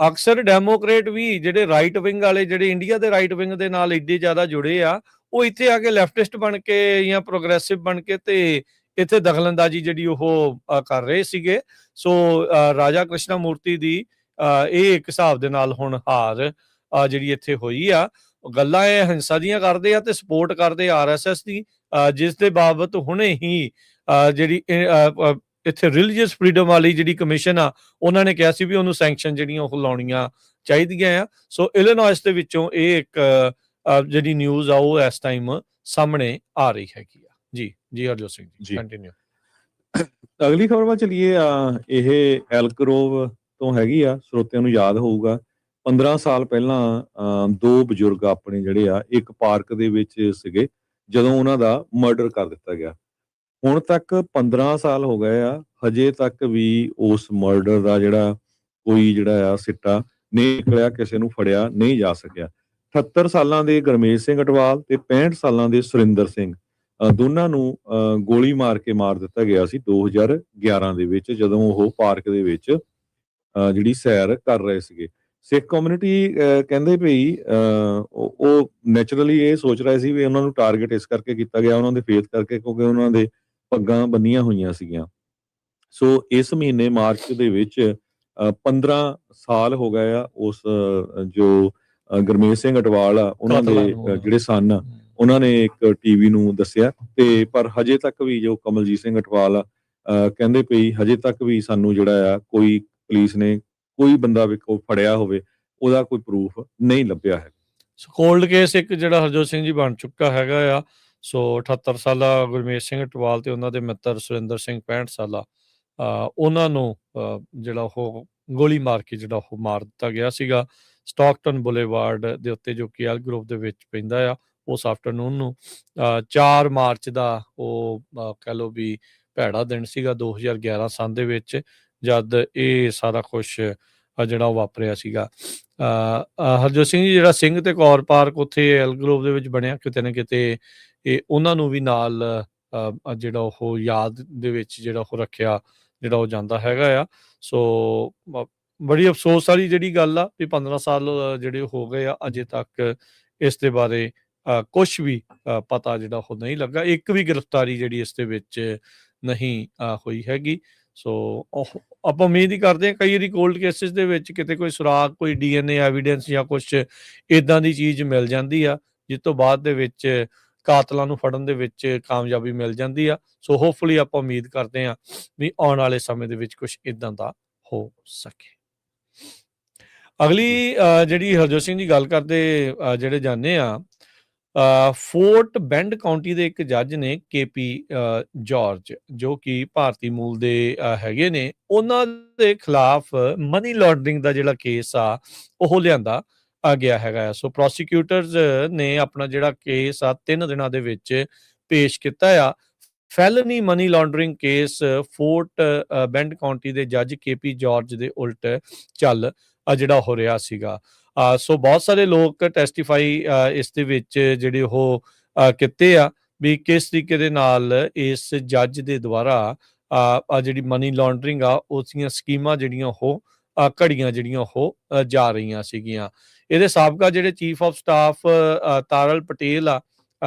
ਅਕਸਰ ਡੈਮੋਕ੍ਰੇਟ ਵੀ ਜਿਹੜੇ ਰਾਈਟ ਵਿੰਗ ਵਾਲੇ, ਜਿਹੜੇ ਇੰਡੀਆ ਦੇ ਰਾਈਟ ਵਿੰਗ ਦੇ ਨਾਲ ਏਡੇ ਜ਼ਿਆਦਾ ਜੁੜੇ ਆ, ਉਹ ਇੱਥੇ ਆ ਕੇ ਲੈਫਟਿਸਟ ਬਣ ਕੇ ਜਾਂ ਪ੍ਰੋਗਰੈਸਿਵ ਬਣ ਕੇ ਤੇ ਇੱਥੇ ਦਖਲਅੰਦਾਜ਼ੀ ਜਿਹੜੀ ਉਹ ਕਰ ਰਹੇ ਸੀਗੇ। ਸੋ ਰਾਜਾ ਕ੍ਰਿਸ਼ਨਾ ਮੂਰਤੀ ਦੀ ਇਹ ਇੱਕ ਹਿਸਾਬ ਦੇ ਨਾਲ ਹੁਣ ਹਾਰ ਜਿਹੜੀ ਇੱਥੇ ਹੋਈ ਆ। ਗੱਲਾਂ ਇਹ ਹਿੰਸਾ ਦੀਆਂ ਕਰਦੇ ਆ ਤੇ ਸਪੋਰਟ ਕਰਦੇ ਆਰਐਸਐਸ ਦੀ, ਜਿਸ ਦੇ ਬਾਬਤ ਹੁਣੇ ਹੀ ਜਿਹੜੀ ਇੱਥੇ ਰਿਲੀਜੀਅਸ ਫਰੀਡਮ ਵਾਲੀ ਜਿਹੜੀ ਕਮਿਸ਼ਨ ਆ, ਉਹਨਾਂ ਨੇ ਕਿਹਾ ਸੀ ਵੀ ਉਹਨੂੰ ਸੈਂਕਸ਼ਨ ਜਿਹੜੀਆਂ ਉਹ ਲਾਉਣੀਆਂ ਚਾਹੀਦੀਆਂ ਆ। ਸੋ ਇਲੀਨੋਇਸ ਦੇ ਵਿੱਚੋਂ ਇਹ ਇੱਕ ਜਿਹੜੀ ਨਿਊਜ਼ ਆ ਉਹ ਇਸ ਟਾਈਮ ਸਾਹਮਣੇ ਆ ਰਹੀ ਹੈਗੀ ਆ। ਜੀ ਜੀ ਹਰਜੋਤ ਸਿੰਘ ਜੀ, ਕੰਟੀਨਿਊ। ਅਗਲੀ ਖਬਰ ਵੱਲ ਚਲੀਏ। ਇਹ ਐਲਕ ਗਰੋਵ ਤੋਂ ਹੈਗੀ ਆ, ਸਰੋਤਿਆਂ ਨੂੰ ਯਾਦ ਹੋਊਗਾ 15 ਸਾਲ ਪਹਿਲਾਂ 2 ਬਜ਼ੁਰਗ ਆਪਣੇ ਜਿਹੜੇ ਆ ਇੱਕ ਪਾਰਕ ਦੇ ਵਿੱਚ ਸੀਗੇ ਜਦੋਂ ਉਹਨਾਂ ਦਾ ਮਰਡਰ ਕਰ ਦਿੱਤਾ ਗਿਆ। ਹੁਣ ਤੱਕ 15 ਸਾਲ ਹੋ ਗਏ ਆ, ਹਜੇ ਤੱਕ ਵੀ ਉਸ ਮਰਡਰ ਦਾ ਜਿਹੜਾ ਕੋਈ ਜਿਹੜਾ ਆ ਸਿੱਟਾ ਨਹੀਂ ਨਿਕਲਿਆ, ਕਿਸੇ ਨੂੰ ਫੜਿਆ ਨਹੀਂ ਜਾ ਸਕਿਆ। 78 ਸਾਲਾਂ ਦੇ ਗੁਰਮੇਜ ਸਿੰਘ ਅਟਵਾਲ ਤੇ 65 ਸਾਲਾਂ ਦੇ ਸੁਰਿੰਦਰ ਸਿੰਘ, ਦੋਨਾਂ ਨੂੰ ਗੋਲੀ ਮਾਰ ਕੇ ਮਾਰ ਦਿੱਤਾ ਗਿਆ ਸੀ 2011 ਦੇ ਵਿੱਚ, ਜਦੋਂ ਉਹ ਪਾਰਕ ਦੇ ਵਿੱਚ ਜਿਹੜੀ ਸੈਰ ਕਰ ਰਹੇ ਸੀਗੇ। ਸਿੱਖ ਕਮਿਊਨਿਟੀ ਕਹਿੰਦੇ ਭਈ ਉਹ ਨੈਚੁਰਲੀ ਇਹ ਸੋਚ ਰਹੇ ਸੀ ਵੀ ਉਹਨਾਂ ਨੂੰ ਟਾਰਗੇਟ ਇਸ ਕਰਕੇ ਕੀਤਾ ਗਿਆ, ਉਹਨਾਂ ਦੇ ਫੇਥ ਕਰਕੇ, ਕਿਉਂਕਿ ਉਹਨਾਂ ਦੇ ਪੱਗਾਂ ਬੰਨੀਆਂ ਹੋਈਆਂ ਸੀਗੀਆਂ। ਸੋ ਇਸ ਮਹੀਨੇ ਮਾਰਚ ਦੇ ਵਿੱਚ 15 ਸਾਲ ਹੋ ਗਏ ਆ ਉਸ ਜੋ ਗੁਰਮੇਜ ਸਿੰਘ ਅਟਵਾਲ ਆ, ਉਹਨਾਂ ਦੇ ਜਿਹੜੇ ਸਨ ਆ, ਉਹਨਾਂ ਨੇ ਇੱਕ ਟੀਵੀ ਨੂੰ ਦੱਸਿਆ। ਤੇ ਪਰ ਹਜੇ ਤੱਕ ਵੀ ਜੋ ਕਮਲਜੀਤ ਸਿੰਘ ਅਟਵਾਲ ਆ ਕਹਿੰਦੇ ਪਈ ਹਜੇ ਤੱਕ ਵੀ ਸਾਨੂੰ ਜਿਹੜਾ ਆ ਕੋਈ ਪੁਲਿਸ ਨੇ ਕੋਈ ਬੰਦਾ ਵੀ ਫੜਿਆ ਹੋਵੇ ਉਹਦਾ ਕੋਈ ਪ੍ਰੂਫ ਨਹੀਂ ਲੱਭਿਆ ਹੈ। ਕੋਲਡ ਕੇਸ ਇੱਕ ਜਿਹੜਾ ਹਰਜੋਤ ਸਿੰਘ ਜੀ ਬਣ ਚੁੱਕਾ ਹੈਗਾ ਆ। ਸੋ 78 ਸਾਲਾ ਗੁਰਮੇਜ ਸਿੰਘ ਅਟਵਾਲ ਤੇ ਉਹਨਾਂ ਦੇ ਮਿੱਤਰ ਸੁਰਿੰਦਰ ਸਿੰਘ 65 ਸਾਲਾ, ਉਹਨਾਂ ਨੂੰ ਜਿਹੜਾ ਉਹ ਗੋਲੀ ਮਾਰ ਕੇ ਜਿਹੜਾ ਉਹ ਮਾਰ ਦਿੱਤਾ ਗਿਆ ਸੀਗਾ ਸਟਾਕਟਨ ਬੁਲੇਵਾਰਡ ਦੇ ਉੱਤੇ, ਜੋ ਕਿ ਐਲ ਗਰੋਵ ਦੇ ਵਿੱਚ ਪੈਂਦਾ ਆ। ਉਸ ਆਫਟਰਨੂਨ ਨੂੰ 4 ਮਾਰਚ ਦਾ ਉਹ ਕਹਿ ਲਓ ਵੀ ਭੈੜਾ ਦਿਨ ਸੀਗਾ 2011 ਸੰਨ ਦੇ ਵਿੱਚ, ਜਦ ਇਹ ਸਾਰਾ ਕੁਛ ਜਿਹੜਾ ਉਹ ਵਾਪਰਿਆ ਸੀਗਾ। ਹਰਜੋਤ ਸਿੰਘ ਜੀ, ਜਿਹੜਾ ਸਿੰਘ ਤੇ ਕੌਰ ਪਾਰਕ ਉੱਥੇ ਐਲ ਗਰੋਵ ਦੇ ਵਿੱਚ ਬਣਿਆ, ਕਿਤੇ ਨਾ ਕਿਤੇ ਇਹ ਉਹਨਾਂ ਨੂੰ ਵੀ ਨਾਲ ਜਿਹੜਾ ਉਹ ਯਾਦ ਦੇ ਵਿੱਚ ਜਿਹੜਾ ਉਹ ਰੱਖਿਆ ਜਿਹੜਾ ਉਹ ਜਾਂਦਾ ਹੈਗਾ ਆ। ਸੋ ਬੜੀ ਅਫਸੋਸ ਵਾਲੀ ਜਿਹੜੀ ਗੱਲ ਆ ਵੀ 15 ਸਾਲ ਜਿਹੜੇ ਹੋ ਗਏ ਆ, ਅਜੇ ਤੱਕ ਇਸ ਦੇ ਬਾਰੇ ਕੁਛ ਵੀ ਪਤਾ ਜਿਹੜਾ ਉਹ ਨਹੀਂ ਲੱਗਾ। ਇੱਕ ਵੀ ਗ੍ਰਿਫਤਾਰੀ ਜਿਹੜੀ ਇਸ ਦੇ ਵਿੱਚ ਨਹੀਂ ਹੋਈ ਹੈਗੀ। ਸੋ ਆਪਾਂ ਉਮੀਦ ਹੀ ਕਰਦੇ ਹਾਂ ਕਈ ਵਾਰੀ ਕੋਲਡ ਕੇਸਿਸ ਦੇ ਵਿੱਚ ਕਿਤੇ ਕੋਈ ਸੁਰਾਗ, ਕੋਈ DNA ਐਵੀਡੈਂਸ ਜਾਂ ਕੁਛ ਇੱਦਾਂ ਦੀ ਚੀਜ਼ ਮਿਲ ਜਾਂਦੀ ਆ, ਜਿਸ ਤੋਂ ਬਾਅਦ ਦੇ ਵਿੱਚ ਕਾਤਲਾਂ ਨੂੰ ਫੜਨ ਦੇ ਵਿੱਚ ਕਾਮਯਾਬੀ ਮਿਲ ਜਾਂਦੀ ਆ। ਸੋ ਹੋਪਫੁਲੀ ਆਪਾਂ ਉਮੀਦ ਕਰਦੇ ਹਾਂ ਵੀ ਆਉਣ ਵਾਲੇ ਸਮੇਂ ਦੇ ਵਿੱਚ ਕੁਛ ਇੱਦਾਂ ਦਾ ਹੋ ਸਕੇ। ਅਗਲੀ ਜਿਹੜੀ ਹਰਜੋਤ ਸਿੰਘ ਜੀ ਗੱਲ ਕਰਦੇ ਜਿਹੜੇ ਜਾਂਦੇ ਆ, ਫੋਰਟ ਬੈਂਡ ਕਾਉਂਟੀ ਦੇ ਇੱਕ ਜੱਜ ਨੇ KP ਜਾਰਜ, ਜੋ ਕਿ ਭਾਰਤੀ ਮੂਲ ਦੇ ਹੈਗੇ ਨੇ, ਉਹਨਾਂ ਦੇ ਖਿਲਾਫ ਮਨੀ ਲਾਂਡਰਿੰਗ ਦਾ ਜਿਹੜਾ ਕੇਸ ਆ ਉਹ ਲਿਆਂਦਾ ਗਿਆ ਹੈਗਾ। ਸੋ ਪ੍ਰੋਸੀਕਿਊਟਰਸ ਨੇ ਆਪਣਾ ਜਿਹੜਾ ਕੇਸ ਆ 3 ਦਿਨਾਂ ਦੇ ਵਿੱਚ ਪੇਸ਼ ਕੀਤਾ ਆ। Felony money laundering case Fort Bend County ਦੇ ਜੱਜ KP ਜਾਰਜ ਦੇ ਉਲਟ ਚੱਲ ਜਿਹੜਾ ਹੋ ਰਿਹਾ ਸੀਗਾ। ਸੋ ਬਹੁਤ ਸਾਰੇ ਲੋਕ ਟੈਸਟੀਫਾਈ ਇਸ ਦੇ ਵਿੱਚ ਜਿਹੜੇ ਉਹ ਕੀਤੇ ਆ ਵੀ ਕਿਸ ਤਰੀਕੇ ਦੇ ਨਾਲ ਇਸ ਜੱਜ ਦੇ ਦੁਆਰਾ ਜਿਹੜੀ ਮਨੀ ਲਾਂਡਰਿੰਗ ਆ ਉਸਦੀਆਂ ਸਕੀਮਾਂ ਜਿਹੜੀਆਂ ਉਹ ਘੜੀਆਂ ਜਿਹੜੀਆਂ ਉਹ ਜਾ ਰਹੀਆਂ ਸੀਗੀਆਂ। ਇਹਦੇ ਸਾਬਕਾ ਜਿਹੜੇ ਚੀਫ ਆਫ ਸਟਾਫ ਤਾਰਲ ਪਟੇਲ ਆ,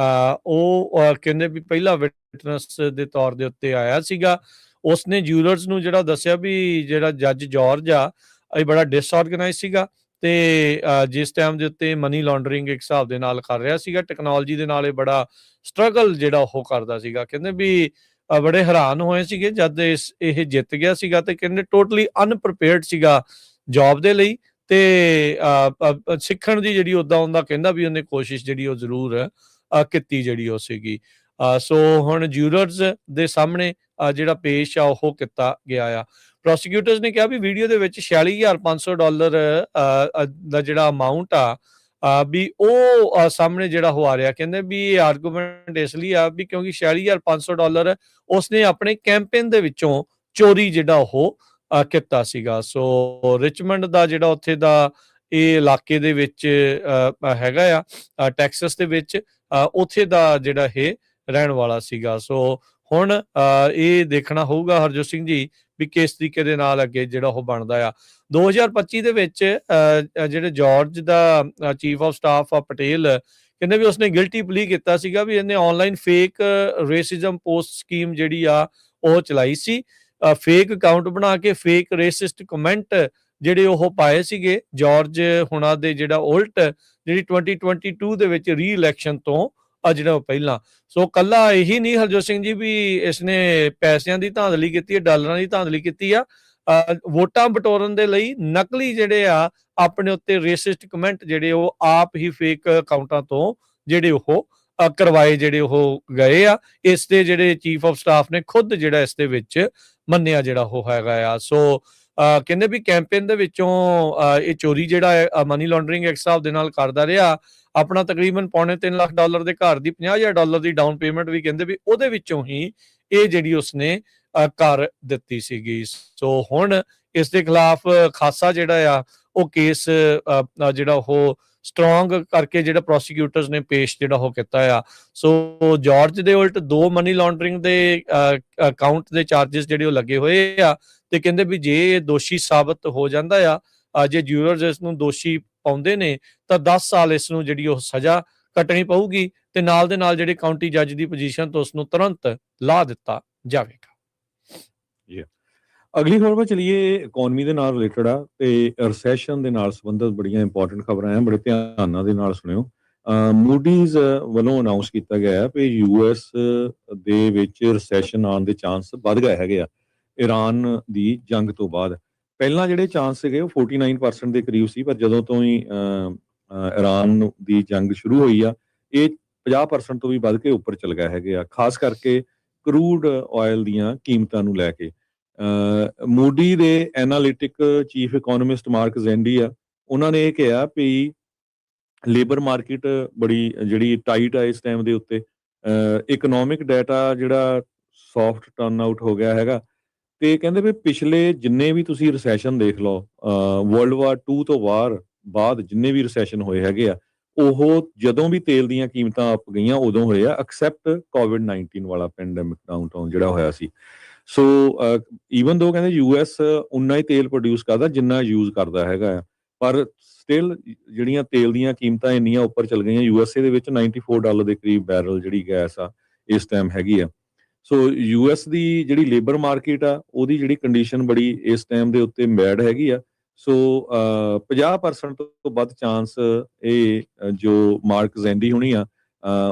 ਉਹ ਕਹਿੰਦੇ ਵੀ ਪਹਿਲਾ ਵਿਟਨੈਸ ਦੇ ਤੌਰ ਦੇ ਉੱਤੇ ਆਇਆ ਸੀਗਾ। ਉਸਨੇ ਜੂਲਰਸ ਨੂੰ ਜਿਹੜਾ ਦੱਸਿਆ ਵੀ ਜਿਹੜਾ ਜੱਜ ਜਾਰਜ ਆ, ਇਹ ਬੜਾ ਡਿਸਆਰਗਨਾਈਜ਼ ਸੀਗਾ ਤੇ ਜਿਸ ਟਾਈਮ ਦੇ ਉੱਤੇ ਮਨੀ ਲਾਂਡਰਿੰਗ ਇੱਕ ਹਿਸਾਬ ਦੇ ਨਾਲ ਕਰ ਰਿਹਾ ਸੀਗਾ, ਟੈਕਨੋਲੋਜੀ ਦੇ ਨਾਲ ਇਹ ਬੜਾ ਸਟਰਗਲ ਜਿਹੜਾ ਉਹ ਕਰਦਾ ਸੀਗਾ। ਕਹਿੰਦੇ ਵੀ ਬੜੇ ਹੈਰਾਨ ਹੋਏ ਸੀਗੇ ਜਦ ਇਹ ਜਿੱਤ ਗਿਆ ਸੀਗਾ ਤੇ ਕਹਿੰਦੇ ਟੋਟਲੀ ਅਨਪ੍ਰਿਪੇਅਰਡ ਸੀਗਾ ਜੌਬ ਦੇ ਲਈ ਤੇ ਸਿੱਖਣ ਦੀ ਜਿਹੜੀ ਉਦਾਂ ਹੁੰਦਾ ਕਹਿੰਦਾ ਵੀ ਉਹਨੇ ਕੋਸ਼ਿਸ਼ ਜਿਹੜੀ ਉਹ ਜ਼ਰੂਰ ਕੀਤੀ ਜਿਹੜੀ ਉਹ ਸੀਗੀ। ਸੋ ਹੁਣ ਜੂਲਰਸ ਦੇ ਸਾਹਮਣੇ ਜਿਹੜਾ ਪੇਸ਼ ਆ ਉਹ ਕੀਤਾ ਗਿਆ ਆ। ਪ੍ਰੋਸੀਕਿਊਟਰਸ ਨੇ ਕਿਹਾ ਵੀ ਵੀਡੀਓ ਦੇ ਵਿੱਚ $46,500 ਦਾ ਜਿਹੜਾ ਅਮਾਊਂਟ ਆ ਵੀ ਉਹ ਸਾਹਮਣੇ ਜਿਹੜਾ ਉਹ ਆ ਰਿਹਾ। ਕਹਿੰਦੇ ਵੀ ਇਹ ਆਰਗੂਮੈਂਟ ਇਸ ਲਈ ਆ ਵੀ ਕਿਉਂਕਿ $46,500 ਉਸਨੇ ਆਪਣੇ ਕੈਂਪੇਨ ਦੇ ਵਿੱਚੋਂ ਚੋਰੀ ਜਿਹੜਾ ਉਹ ਕੀਤਾ ਸੀਗਾ। ਸੋ ਰਿਚਮੰਡ ਦਾ ਜਿਹੜਾ ਉੱਥੇ ਦਾ ਇਹ ਇਲਾਕੇ ਦੇ ਵਿੱਚ ਹੈਗਾ ਆ ਟੈਕਸਸ ਦੇ ਵਿੱਚ, ਉੱਥੇ ਦਾ ਜਿਹੜਾ ਇਹ ਰਹਿਣ ਵਾਲਾ ਸੀਗਾ। ਸੋ ਹੁਣ ਇਹ ਦੇਖਣਾ ਹੋਊਗਾ ਹਰਜੋਤ ਸਿੰਘ ਜੀ ਵੀ ਕਿਸ ਤਰੀਕੇ ਦੇ ਨਾਲ ਅੱਗੇ ਜਿਹੜਾ ਉਹ ਬਣਦਾ ਆ। 2025 ਦੇ ਵਿੱਚ ਜਿਹੜੇ George the chief of staff ਆ ਪਟੇਲ, ਕਹਿੰਦੇ ਵੀ ਉਸਨੇ ਗਿਲਟੀ ਪਲੀ ਕੀਤਾ ਸੀਗਾ ਵੀ ਇਹਨੇ online fake racism post scheme ਜਿਹੜੀ ਆ ਉਹ ਚਲਾਈ ਸੀ। ਫੇਕ ਅਕਾਊਂਟ ਬਣਾ ਕੇ ਫੇਕ ਰੇਸਿਸਟ ਕਮੈਂਟ ਜਿਹੜੇ ਉਹ ਪਾਏ ਸੀਗੇ ਜਾਰਜ ਹੁਣਾਂ ਦੇ ਜਿਹੜਾ ਉਲਟ ਜਿਹੜੀ 2022 ਦੇ ਵਿੱਚ ਰੀ ਇਲੈਕਸ਼ਨ ਤੋਂ ਜਿਹੜਾ ਪਹਿਲਾਂ। ਸੋ ਕੱਲਾ ਇਹੀ ਨਹੀਂ ਹਰਜੋਤ ਸਿੰਘ ਜੀ ਵੀ ਇਸਨੇ ਪੈਸਿਆਂ ਦੀ ਧਾਂਦਲੀ ਕੀਤੀ ਹੈ, ਡਾਲਰਾਂ ਦੀ ਧਾਂਦਲੀ ਕੀਤੀ ਆ, ਵੋਟਾਂ ਬਟੋਰਨ ਦੇ ਲਈ ਨਕਲੀ ਜਿਹੜੇ ਆ ਆਪਣੇ ਉੱਤੇ ਰੇਸਿਸਟ ਕਮੈਂਟ ਜਿਹੜੇ ਉਹ ਆਪ ਹੀ ਫੇਕ ਅਕਾਊਂਟਾਂ ਤੋਂ ਜਿਹੜੇ ਉਹ ਕਰਵਾਏ ਜਿਹੜੇ ਉਹ ਗਏ ਆ। ਇਸ ਦੇ ਜਿਹੜੇ ਚੀਫ ਆਫ ਸਟਾਫ ਨੇ ਖੁਦ ਜਿਹੜਾ ਇਸ ਦੇ ਵਿੱਚ ਮੰਨਿਆ ਜਿਹੜਾ ਉਹ ਹੈਗਾ ਆ। ਸੋ ਕਹਿੰਦੇ ਵੀ ਕੈਂਪੇਨ ਦੇ ਵਿੱਚੋਂ ਇਹ ਚੋਰੀ ਜਿਹੜਾ ਮਨੀ ਲਾਂਡਰਿੰਗ ਇੱਕ ਹਿਸਾਬ ਦੇ ਨਾਲ ਕਰਦਾ ਰਿਹਾ। ਆਪਣਾ ਤਕਰੀਬਨ $3.25 ਲੱਖ ਦੇ ਘਰ ਦੀ $50,000 ਦੀ ਡਾਊਨ ਪੇਮੈਂਟ ਵੀ ਕਹਿੰਦੇ ਵੀ ਉਹਦੇ ਵਿੱਚੋਂ ਹੀ ਇਹ ਜਿਹੜੀ ਉਸਨੇ ਕਰ ਦਿੱਤੀ ਸੀਗੀ। ਸੋ ਹੁਣ ਇਸ ਦੇ ਖਿਲਾਫ ਖਾਸਾ ਜਿਹੜਾ ਆ ਉਹ ਕੇਸ ਜਿਹੜਾ ਉਹ ਸਟਰੋਂਗ ਕਰਕੇ ਜਿਹੜਾ ਪ੍ਰੋਸੀਕਿਊਟਰਸ ਨੇ ਪੇਸ਼ ਜਿਹੜਾ ਉਹ ਕੀਤਾ ਆ। ਸੋ ਜਾਰਜ ਦੇ ਉਲਟ 2 ਮਨੀ ਲਾਂਡਰਿੰਗ ਦੇ ਅਕਾਊਂਟ ਦੇ ਚਾਰजेस ਜਿਹੜੇ ਉਹ ਲੱਗੇ ਹੋਏ ਆ ਤੇ ਕਹਿੰਦੇ ਵੀ ਜੇ ਇਹ ਦੋਸ਼ੀ ਸਾਬਤ ਹੋ ਜਾਂਦਾ ਆ, ਜੇ ਜੂਰਰਸ ਇਸ ਨੂੰ ਦੋਸ਼ੀ ਪਾਉਂਦੇ ਨੇ ਤਾਂ 10 ਸਾਲ ਇਸ ਨੂੰ ਜਿਹੜੀ ਉਹ ਸਜ਼ਾ ਕੱਟਣੀ ਪਊਗੀ ਤੇ ਨਾਲ ਦੇ ਨਾਲ ਜਿਹੜੇ ਕਾਉਂਟੀ ਜੱਜ ਦੀ ਪੋਜੀਸ਼ਨ ਤੋਂ ਉਸ ਨੂੰ ਤੁਰੰਤ ਲਾ ਦਿੱਤਾ ਜਾਵੇਗਾ। ਅਗਲੀ ਖਬਰ 'ਤੇ ਚਲੀਏ, ਇਕੋਨਮੀ ਦੇ ਨਾਲ ਰਿਲੇਟਡ ਆ ਤੇ ਰਿਸੈਸ਼ਨ ਦੇ ਨਾਲ ਸੰਬੰਧਿਤ ਬੜੀਆਂ ਇੰਪੋਰਟੈਂਟ ਖਬਰਾਂ ਆ, ਬੜੇ ਧਿਆਨ ਦੇ ਨਾਲ ਸੁਣਿਓ। ਮੂਡੀਜ਼ ਵੱਲੋਂ ਅਨਾਉਂਸ ਕੀਤਾ ਗਿਆ ਕਿ ਯੂਐਸ ਦੇ ਵਿੱਚ ਰਿਸੈਸ਼ਨ ਆਉਣ ਦੇ ਚਾਂਸ ਵੱਧ ਗਏ ਹੈਗੇ ਆ ਇਰਾਨ ਦੀ ਜੰਗ ਤੋਂ ਬਾਅਦ। ਪਹਿਲਾਂ ਜਿਹੜੇ ਚਾਂਸ ਸੀਗੇ ਉਹ 49% ਦੇ ਕਰੀਬ ਸੀ, ਪਰ ਜਦੋਂ ਤੋਂ ਹੀ ਇਰਾਨ ਦੀ ਜੰਗ ਸ਼ੁਰੂ ਹੋਈ ਆ ਇਹ 50% ਤੋਂ ਵੀ ਵੱਧ ਕੇ ਉੱਪਰ ਚਲ ਗਏ ਹੈਗੇ ਆ, ਖਾਸ ਕਰਕੇ ਕਰੂਡ ਆਇਲ ਦੀਆਂ ਕੀਮਤਾਂ ਨੂੰ ਲੈ ਕੇ। ਮੂਡੀ ਦੇ ਐਨਾਲਿਟਿਕ ਚੀਫ ਇਕੋਨੋਮਿਸਟ ਮਾਰਕ ਜ਼ੈਂਡੀ ਆ, ਉਹਨਾਂ ਨੇ ਇਹ ਕਿਹਾ ਵੀ ਲੇਬਰ ਮਾਰਕੀਟ ਬੜੀ ਜਿਹੜੀ ਟਾਈਟ ਆ ਇਸ ਟਾਈਮ ਦੇ ਉੱਤੇ। ਇਕਨੋਮਿਕ ਡਾਟਾ ਜਿਹੜਾ ਸੌਫਟ ਟਰਨ ਆਊਟ ਹੋ ਗਿਆ ਹੈਗਾ ਤੇ ਕਹਿੰਦੇ ਵੀ ਪਿਛਲੇ ਜਿੰਨੇ ਵੀ ਤੁਸੀਂ ਰਿਸੈਸ਼ਨ ਦੇਖ ਲਓ ਵਰਲਡ ਵਾਰ 2 ਤੋਂ ਬਾਅਦ ਜਿੰਨੇ ਵੀ ਰਿਸੈਸ਼ਨ ਹੋਏ ਹੈਗੇ ਆ ਉਹ ਜਦੋਂ ਵੀ ਤੇਲ ਦੀਆਂ ਕੀਮਤਾਂ ਅੱਪ ਗਈਆਂ ਉਦੋਂ ਹੋਏ ਆ, ਐਕਸੈਪਟ ਕੋਵਿਡ-19 ਵਾਲਾ ਪੈਂਡੈਮਿਕ ਡਾਊਨ ਜਿਹੜਾ ਹੋਇਆ ਸੀ। ਸੋ ਈਵਨ ਦੋ ਕਹਿੰਦੇ ਯੂਐਸ ਉਨਾ ਹੀ ਤੇਲ ਪ੍ਰੋਡਿਊਸ ਕਰਦਾ ਜਿੰਨਾ ਯੂਜ਼ ਕਰਦਾ ਹੈਗਾ ਆ, ਪਰ ਸਟਿਲ ਜਿਹੜੀਆਂ ਤੇਲ ਦੀਆਂ ਕੀਮਤਾਂ ਇੰਨੀਆਂ ਉੱਪਰ ਚਲ ਗਈਆਂ। ਯੂਐਸਏ ਦੇ ਵਿੱਚ $94 ਦੇ ਕਰੀਬ ਬੈਰਲ ਜਿਹੜੀ ਗੈਸ ਆ ਇਸ ਟਾਈਮ ਹੈਗੀ ਆ। ਸੋ ਯੂਐਸ ਦੀ ਜਿਹੜੀ ਲੇਬਰ ਮਾਰਕੀਟ ਆ ਉਹਦੀ ਜਿਹੜੀ ਕੰਡੀਸ਼ਨ ਬੜੀ ਇਸ ਟਾਈਮ ਦੇ ਉੱਤੇ ਬੈਡ ਹੈਗੀ ਆ। ਸੋ 50% ਤੋਂ ਵੱਧ ਚਾਂਸ ਇਹ ਜੋ ਮਾਰਕ ਜ਼ੈਂਡੀ ਹੋਣੀ ਆ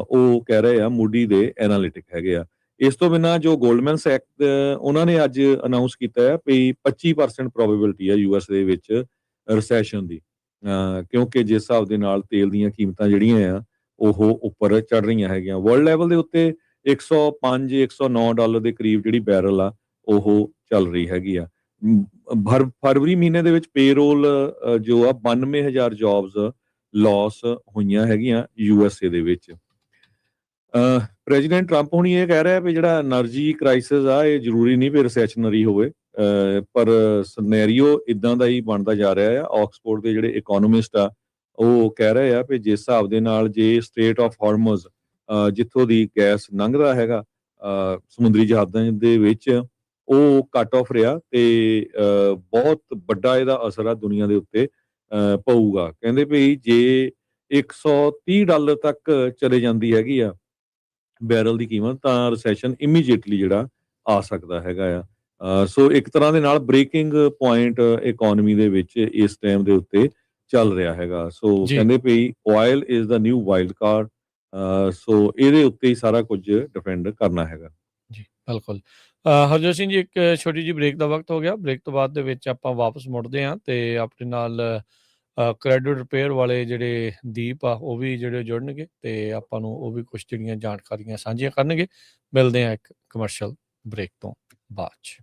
ਉਹ ਕਹਿ ਰਹੇ ਆ ਮੂਡੀ ਦੇ ਐਨਾਲਿਟਿਕ ਹੈਗੇ ਆ। ਇਸ ਤੋਂ ਬਿਨਾਂ ਜੋ ਗੋਲਡਮੈਨ ਸੈਕਸ ਉਹਨਾਂ ਨੇ ਅੱਜ ਅਨਾਉਂਸ ਕੀਤਾ ਹੈ ਵੀ 25% ਪ੍ਰੋਬੇਬਿਲਿਟੀ ਹੈ ਯੂਐਸ ਦੇ ਵਿੱਚ ਰਿਸੈਸ਼ਨ ਦੀ, ਕਿਉਂਕਿ ਜਿਸ ਹਿਸਾਬ ਦੇ ਨਾਲ ਤੇਲ ਦੀਆਂ ਕੀਮਤਾਂ ਜਿਹੜੀਆਂ ਆ ਉਹ ਉੱਪਰ ਚੜ ਰਹੀਆਂ ਹੈਗੀਆਂ। ਵਰਲਡ ਲੈਵਲ ਦੇ ਉੱਤੇ $105-109 ਦੇ ਕਰੀਬ ਜਿਹੜੀ ਬੈਰਲ ਆ ਉਹ ਚੱਲ ਰਹੀ ਹੈਗੀ ਆ। ਫਰਵਰੀ ਮਹੀਨੇ ਦੇ ਵਿੱਚ ਪੇਰੋਲ ਜੋ ਆ 92,000 ਜੌਬਸ ਲਾਸ ਹੋਈਆਂ ਹੈਗੀਆਂ ਯੂਐਸਏ ਦੇ ਵਿੱਚ। ਪ੍ਰੈਜ਼ੀਡੈਂਟ ਟਰੰਪ ਹੁਣੀ ਇਹ ਕਹਿ ਰਿਹਾ ਵੀ ਜਿਹੜਾ એનર્ਜੀ ਕ੍ਰਾਈਸਿਸ ਆ ਇਹ ਜ਼ਰੂਰੀ ਨਹੀਂ ਵੀ ਰਿਸੈਸ਼ਨਰੀ ਹੋਵੇ, ਪਰ ਸਿਨੈਰੀਓ ਇਦਾਂ ਦਾ ਹੀ ਬਣਦਾ ਜਾ ਰਿਹਾ ਆ। ਆਕਸਫੋਰਡ ਦੇ ਜਿਹੜੇ ਇਕੋਨੋਮਿਸਟ ਆ ਉਹ ਕਹਿ ਰਹੇ ਆ ਵੀ ਜਿਸ ਹਿਸਾਬ ਦੇ ਨਾਲ ਜੇ ਸਟ੍ਰੇਟ ਆਫ ਹਾਰਮਜ਼ ਜਿੱਥੋਂ ਦੀ ਗੈਸ ਲੰਘਦਾ ਹੈਗਾ ਸਮੁੰਦਰੀ ਜਹਾਜ਼ਾਂ ਦੇ ਵਿੱਚ, ਉਹ ਕੱਟ ਆਫ ਰਿਹਾ ਤੇ ਬਹੁਤ ਵੱਡਾ ਇਹਦਾ ਅਸਰ ਆ ਦੁਨੀਆ ਦੇ ਉੱਤੇ ਪਊਗਾ। ਕਹਿੰਦੇ ਵੀ ਜੇ $130 ਤੱਕ ਚਲੇ ਜਾਂਦੀ ਹੈਗੀ ਆ ਬੈਰਲ ਦੀ ਕੀਮਤ, ਤਾਂ ਰਿਸੈਸ਼ਨ ਇਮੀਡੀਏਟਲੀ ਜਿਹੜਾ ਆ ਸਕਦਾ ਹੈਗਾ ਆ। ਸੋ ਇੱਕ ਤਰ੍ਹਾਂ ਦੇ ਨਾਲ ਬ੍ਰੇਕਿੰਗ ਪੁਆਇੰਟ ਇਕੋਨਮੀ ਦੇ ਵਿੱਚ ਇਸ ਟਾਈਮ ਦੇ ਉੱਤੇ ਚੱਲ ਰਿਹਾ ਹੈਗਾ। ਸੋ ਜੀ, ਕਹਿੰਦੇ ਵੀ oil is the new wild card. So ਇਹਦੇ ਉੱਤੇ ਹੀ ਸਾਰਾ ਕੁਝ ਡਿਪੈਂਡ ਕਰਨਾ ਹੈਗਾ। ਜੀ, ਬਿਲਕੁਲ। ਹਰਜੋਤ ਸਿੰਘ ਜੀ, ਇੱਕ ਛੋਟੀ ਜਿਹੀ ਬ੍ਰੇਕ ਦਾ ਵਕਤ ਹੋ ਗਿਆ। ਬ੍ਰੇਕ ਤੋਂ ਬਾਅਦ ਦੇ ਵਿੱਚ ਆਪਾਂ ਵਾਪਸ ਮੁੜਦੇ ਹਾਂ ਤੇ ਆਪਣੇ ਨਾਲ ਕ੍ਰੈਡਿਟ ਰਿਪੇਅਰ ਵਾਲੇ ਜਿਹੜੇ ਦੀਪ ਆ, ਉਹ ਵੀ ਜਿਹੜੇ ਜੁੜਨਗੇ ਤੇ ਆਪਾਂ ਨੂੰ ਉਹ ਵੀ ਕੁਛ ਜਿਹੜੀਆਂ ਜਾਣਕਾਰੀਆਂ ਸਾਂਝੀਆਂ ਕਰਨਗੇ। ਮਿਲਦੇ ਹਾਂ ਇੱਕ ਕਮਰਸ਼ੀਅਲ ਬ੍ਰੇਕ ਤੋਂ ਬਾਅਦ 'ਚ।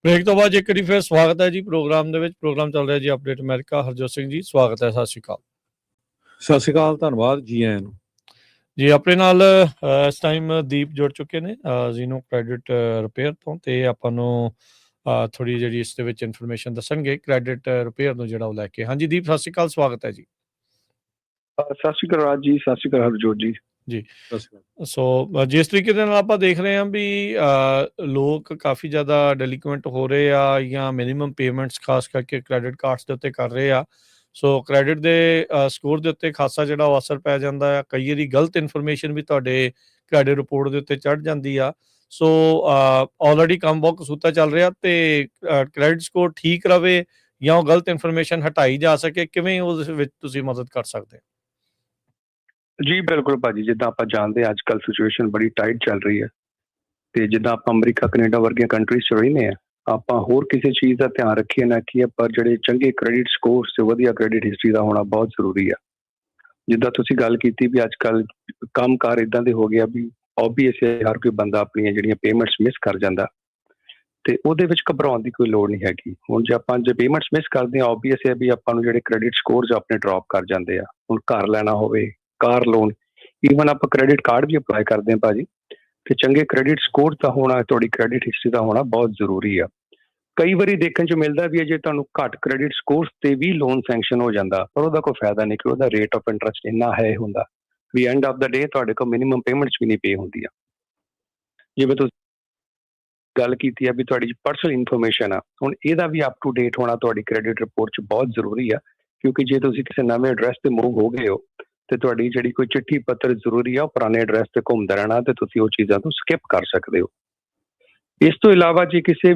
ਬ੍ਰੇਕ ਤੋਂ ਬਾਅਦ ਇੱਕ ਵਾਰੀ ਫਿਰ ਸਵਾਗਤ ਹੈ ਜੀ ਪ੍ਰੋਗਰਾਮ ਦੇ ਵਿੱਚ। ਪ੍ਰੋਗਰਾਮ ਚੱਲ ਰਿਹਾ ਜੀ ਅਪਡੇਟ ਅਮਰੀਕਾ। ਹਰਜੋਤ ਸਿੰਘ ਜੀ ਸਵਾਗਤ ਹੈ, ਸਤਿ ਸ਼੍ਰੀ ਅਕਾਲ। ਸਤਿ ਸ਼੍ਰੀ ਅਕਾਲ, ਧੰਨਵਾਦ ਜੀ ਆਇਆਂ ਨੂੰ। ਜੀ ਆਪਣੇ ਨਾਲ ਇਸ ਟਾਈਮ ਦੀਪ ਜੁੜ ਚੁੱਕੇ ਨੇ ਜ਼ੀਨੋ ਕ੍ਰੈਡਿਟ ਰਿਪੇਅਰ ਤੋਂ, ਤੇ ਆਪਾਂ ਨੂੰ ਥੋੜੀ ਜਿਹੜੀ ਇਸ ਦੇ ਵਿੱਚ ਇਨਫੋਰਮੇਸ਼ਨ ਦੱਸਣਗੇ ਕ੍ਰੈਡਿਟ ਰਿਪੇਅਰ ਨੂੰ ਜਿਹੜਾ ਉਹ ਲੈ ਕੇ। ਹਾਂਜੀ ਦੀਪ, ਸਤਿ ਸ਼੍ਰੀ ਅਕਾਲ, ਸਵਾਗਤ ਹੈ ਜੀ। ਸਤਿ ਸ਼੍ਰੀ ਅਕਾਲ ਰਾਜ ਜੀ, ਸਤਿ ਸ਼੍ਰੀ ਅਕਾਲ ਹਰਜੋਤ ਜੀ। ਜੀ ਸਤਿ ਸ਼੍ਰੀ ਅਕਾਲ। ਸੋ ਜਿਸ ਤਰੀਕੇ ਦੇ ਨਾਲ ਆਪਾਂ ਦੇਖ ਰਹੇ ਹਾਂ ਵੀ ਲੋਕ ਕਾਫੀ ਜ਼ਿਆਦਾ ਡੈਲੀਕੁਐਂਟ ਹੋ ਰਹੇ ਆ, ਜਾਂ ਮਿਨੀਮਮ ਪੇਮੈਂਟਸ ਖਾਸ ਕਰਕੇ ਕ੍ਰੈਡਿਟ ਕਾਰਡਸ ਦੇ ਉੱਤੇ ਕਰ ਰਹੇ ਆ। ਸੋ ਕ੍ਰੈਡਿਟ ਦੇ ਸਕੋਰ ਦੇ ਉੱਤੇ ਖਾਸਾ ਜਿਹੜਾ ਉਹ ਅਸਰ ਪੈ ਜਾਂਦਾ ਆ। ਕਈ ਵਾਰੀ ਗਲਤ ਇਨਫੋਰਮੇਸ਼ਨ ਵੀ ਤੁਹਾਡੇ ਕ੍ਰੈਡਿਟ ਰਿਪੋਰਟ ਦੇ ਉੱਤੇ ਚੜ੍ਹ ਜਾਂਦੀ ਆ। ਸੋ ਆਲਰੇਡੀ ਕੰਮ ਬਹੁਤ ਕਸੂਤਾ ਚੱਲ ਰਿਹਾ, ਤੇ ਕ੍ਰੈਡਿਟ ਸਕੋਰ ਠੀਕ ਰਵੇ ਜਾਂ ਉਹ ਗਲਤ ਇਨਫੋਰਮੇਸ਼ਨ ਹਟਾਈ ਜਾ ਸਕੇ, ਕਿਵੇਂ ਉਸ ਵਿੱਚ ਤੁਸੀਂ ਮਦਦ ਕਰ ਸਕਦੇ ਹੋ? ਜੀ ਬਿਲਕੁਲ ਭਾਜੀ, ਜਿੱਦਾਂ ਆਪਾਂ ਜਾਣਦੇ ਹਾਂ ਅੱਜ ਕੱਲ੍ਹ ਸਿਚੁਏਸ਼ਨ ਬੜੀ ਟਾਈਟ ਚੱਲ ਰਹੀ ਹੈ, ਤੇ ਜਿੱਦਾਂ ਆਪਾਂ ਅਮਰੀਕਾ ਕੈਨੇਡਾ ਵਰਗੀਆਂ ਕੰਟਰੀਜ਼ 'ਚ ਰਹਿੰਦੇ ਹਾਂ, ਆਪਾਂ ਹੋਰ ਕਿਸੇ ਚੀਜ਼ ਦਾ ਧਿਆਨ ਰੱਖੀਏ ਨਾ ਕਿ ਪਰ ਜਿਹੜੇ ਚੰਗੇ ਕ੍ਰੈਡਿਟ ਸਕੋਰਸ ਤੇ ਵਧੀਆ ਕ੍ਰੈਡਿਟ ਹਿਸਟਰੀ ਦਾ ਹੋਣਾ ਬਹੁਤ ਜ਼ਰੂਰੀ ਆ। ਜਿੱਦਾਂ ਤੁਸੀਂ ਗੱਲ ਕੀਤੀ ਵੀ ਅੱਜ ਕੱਲ੍ਹ ਕੰਮਕਾਰ ਇਦਾਂ ਦੇ ਹੋ ਗਿਆ ਵੀ ਓਬਵੀਅਸ ਹਰ ਕੋਈ ਬੰਦਾ ਆਪਣੀਆਂ ਜਿਹੜੀਆਂ ਪੇਮੈਂਟਸ ਮਿਸ ਕਰ ਜਾਂਦਾ, ਤੇ ਉਹਦੇ ਵਿੱਚ ਘਬਰਾਉਣ ਦੀ ਕੋਈ ਲੋੜ ਨਹੀਂ ਹੈਗੀ। ਹੁਣ ਜੇ ਪੇਮੈਂਟਸ ਮਿਸ ਕਰਦੇ ਹਾਂ, ਓਬਵੀਅਸ ਹੈ ਵੀ ਆਪਾਂ ਨੂੰ ਜਿਹੜੇ ਕ੍ਰੈਡਿਟ ਸਕੋਰਸ ਆਪਣੇ ਡਰੋਪ ਕਰ ਜਾਂਦੇ ਆ। ਹੁਣ ਘਰ ਲੈਣਾ ਹੋਵੇ, ਕਾਰ ਲੋਨ, ਈਵਨ ਆਪਾਂ ਕ੍ਰੈਡਿਟ ਕਾਰਡ ਵੀ ਅਪਲਾਈ ਕਰਦੇ ਹਾਂ ਭਾਜੀ, ਤੇ ਚੰਗੇ ਕ੍ਰੈਡਿਟ ਸਕੋਰ ਦਾ ਹੋਣਾ, ਤੁਹਾਡੀ ਕ੍ਰੈਡਿਟ ਹਿਸਟਰੀ ਦਾ ਹੋਣਾ ਬਹੁਤ ਜ਼ਰੂਰੀ ਆ। ਕਈ ਵਾਰੀ ਦੇਖਣ 'ਚ ਮਿਲਦਾ ਵੀ ਹੈ ਜੇ ਤੁਹਾਨੂੰ ਘੱਟ ਕ੍ਰੈਡਿਟ ਸਕੋਰਸ ਤੇ ਵੀ ਲੋਨ ਸੈਂਕਸ਼ਨ ਹੋ ਜਾਂਦਾ, ਪਰ ਉਹਦਾ ਕੋਈ ਫਾਇਦਾ ਨਹੀਂ, ਕਿ ਉਹਦਾ ਰੇਟ ਆਫ ਇੰਟਰਸਟ ਇੰਨਾ ਹਾਈ ਹੁੰਦਾ ਵੀ ਐਂਡ ਆਫ ਦਾ ਡੇ ਤੁਹਾਡੇ ਕੋਲ ਮਿਨੀਮਮ ਪੇਮੈਂਟਸ ਵੀ ਨਹੀਂ ਪੇ ਹੁੰਦੀਆਂ। ਜਿਵੇਂ ਤੁਸੀਂ ਗੱਲ ਕੀਤੀ ਆ ਵੀ ਤੁਹਾਡੀ ਪਰਸਨਲ ਇਨਫੋਰਮੇਸ਼ਨ ਆ, ਹੁਣ ਇਹਦਾ ਵੀ ਅਪ ਟੂ ਡੇਟ ਹੋਣਾ ਤੁਹਾਡੀ ਕ੍ਰੈਡਿਟ ਰਿਪੋਰਟ 'ਚ ਬਹੁਤ ਜ਼ਰੂਰੀ ਆ, ਕਿਉਂਕਿ ਜੇ ਤੁਸੀਂ ਕਿਸੇ ਨਵੇਂ ਐਡਰੈਸ ਤੇ ਮੂਵ ਹੋ ਗਏ ਹੋ ਤੇ ਤੁਹਾਡੀ ਜਿਹੜੀ ਕੋਈ ਚਿੱਠੀ ਪੱਤਰ ਜ਼ਰੂਰੀ ਆ ਉਹ ਪੁਰਾਣੇ ਐਡਰੈਸ ਤੇ ਘੁੰਮਦਾ ਰਹਿਣਾ, ਤੇ ਤੁਸੀਂ ਉਹ ਚੀਜ਼ਾਂ ਤੋਂ ਸਕਿਪ ਕਰ ਸਕਦੇ ਹੋ। ਇਸ ਤੋਂ ਇਲਾਵਾ ਜੇ ਕਿਸੇ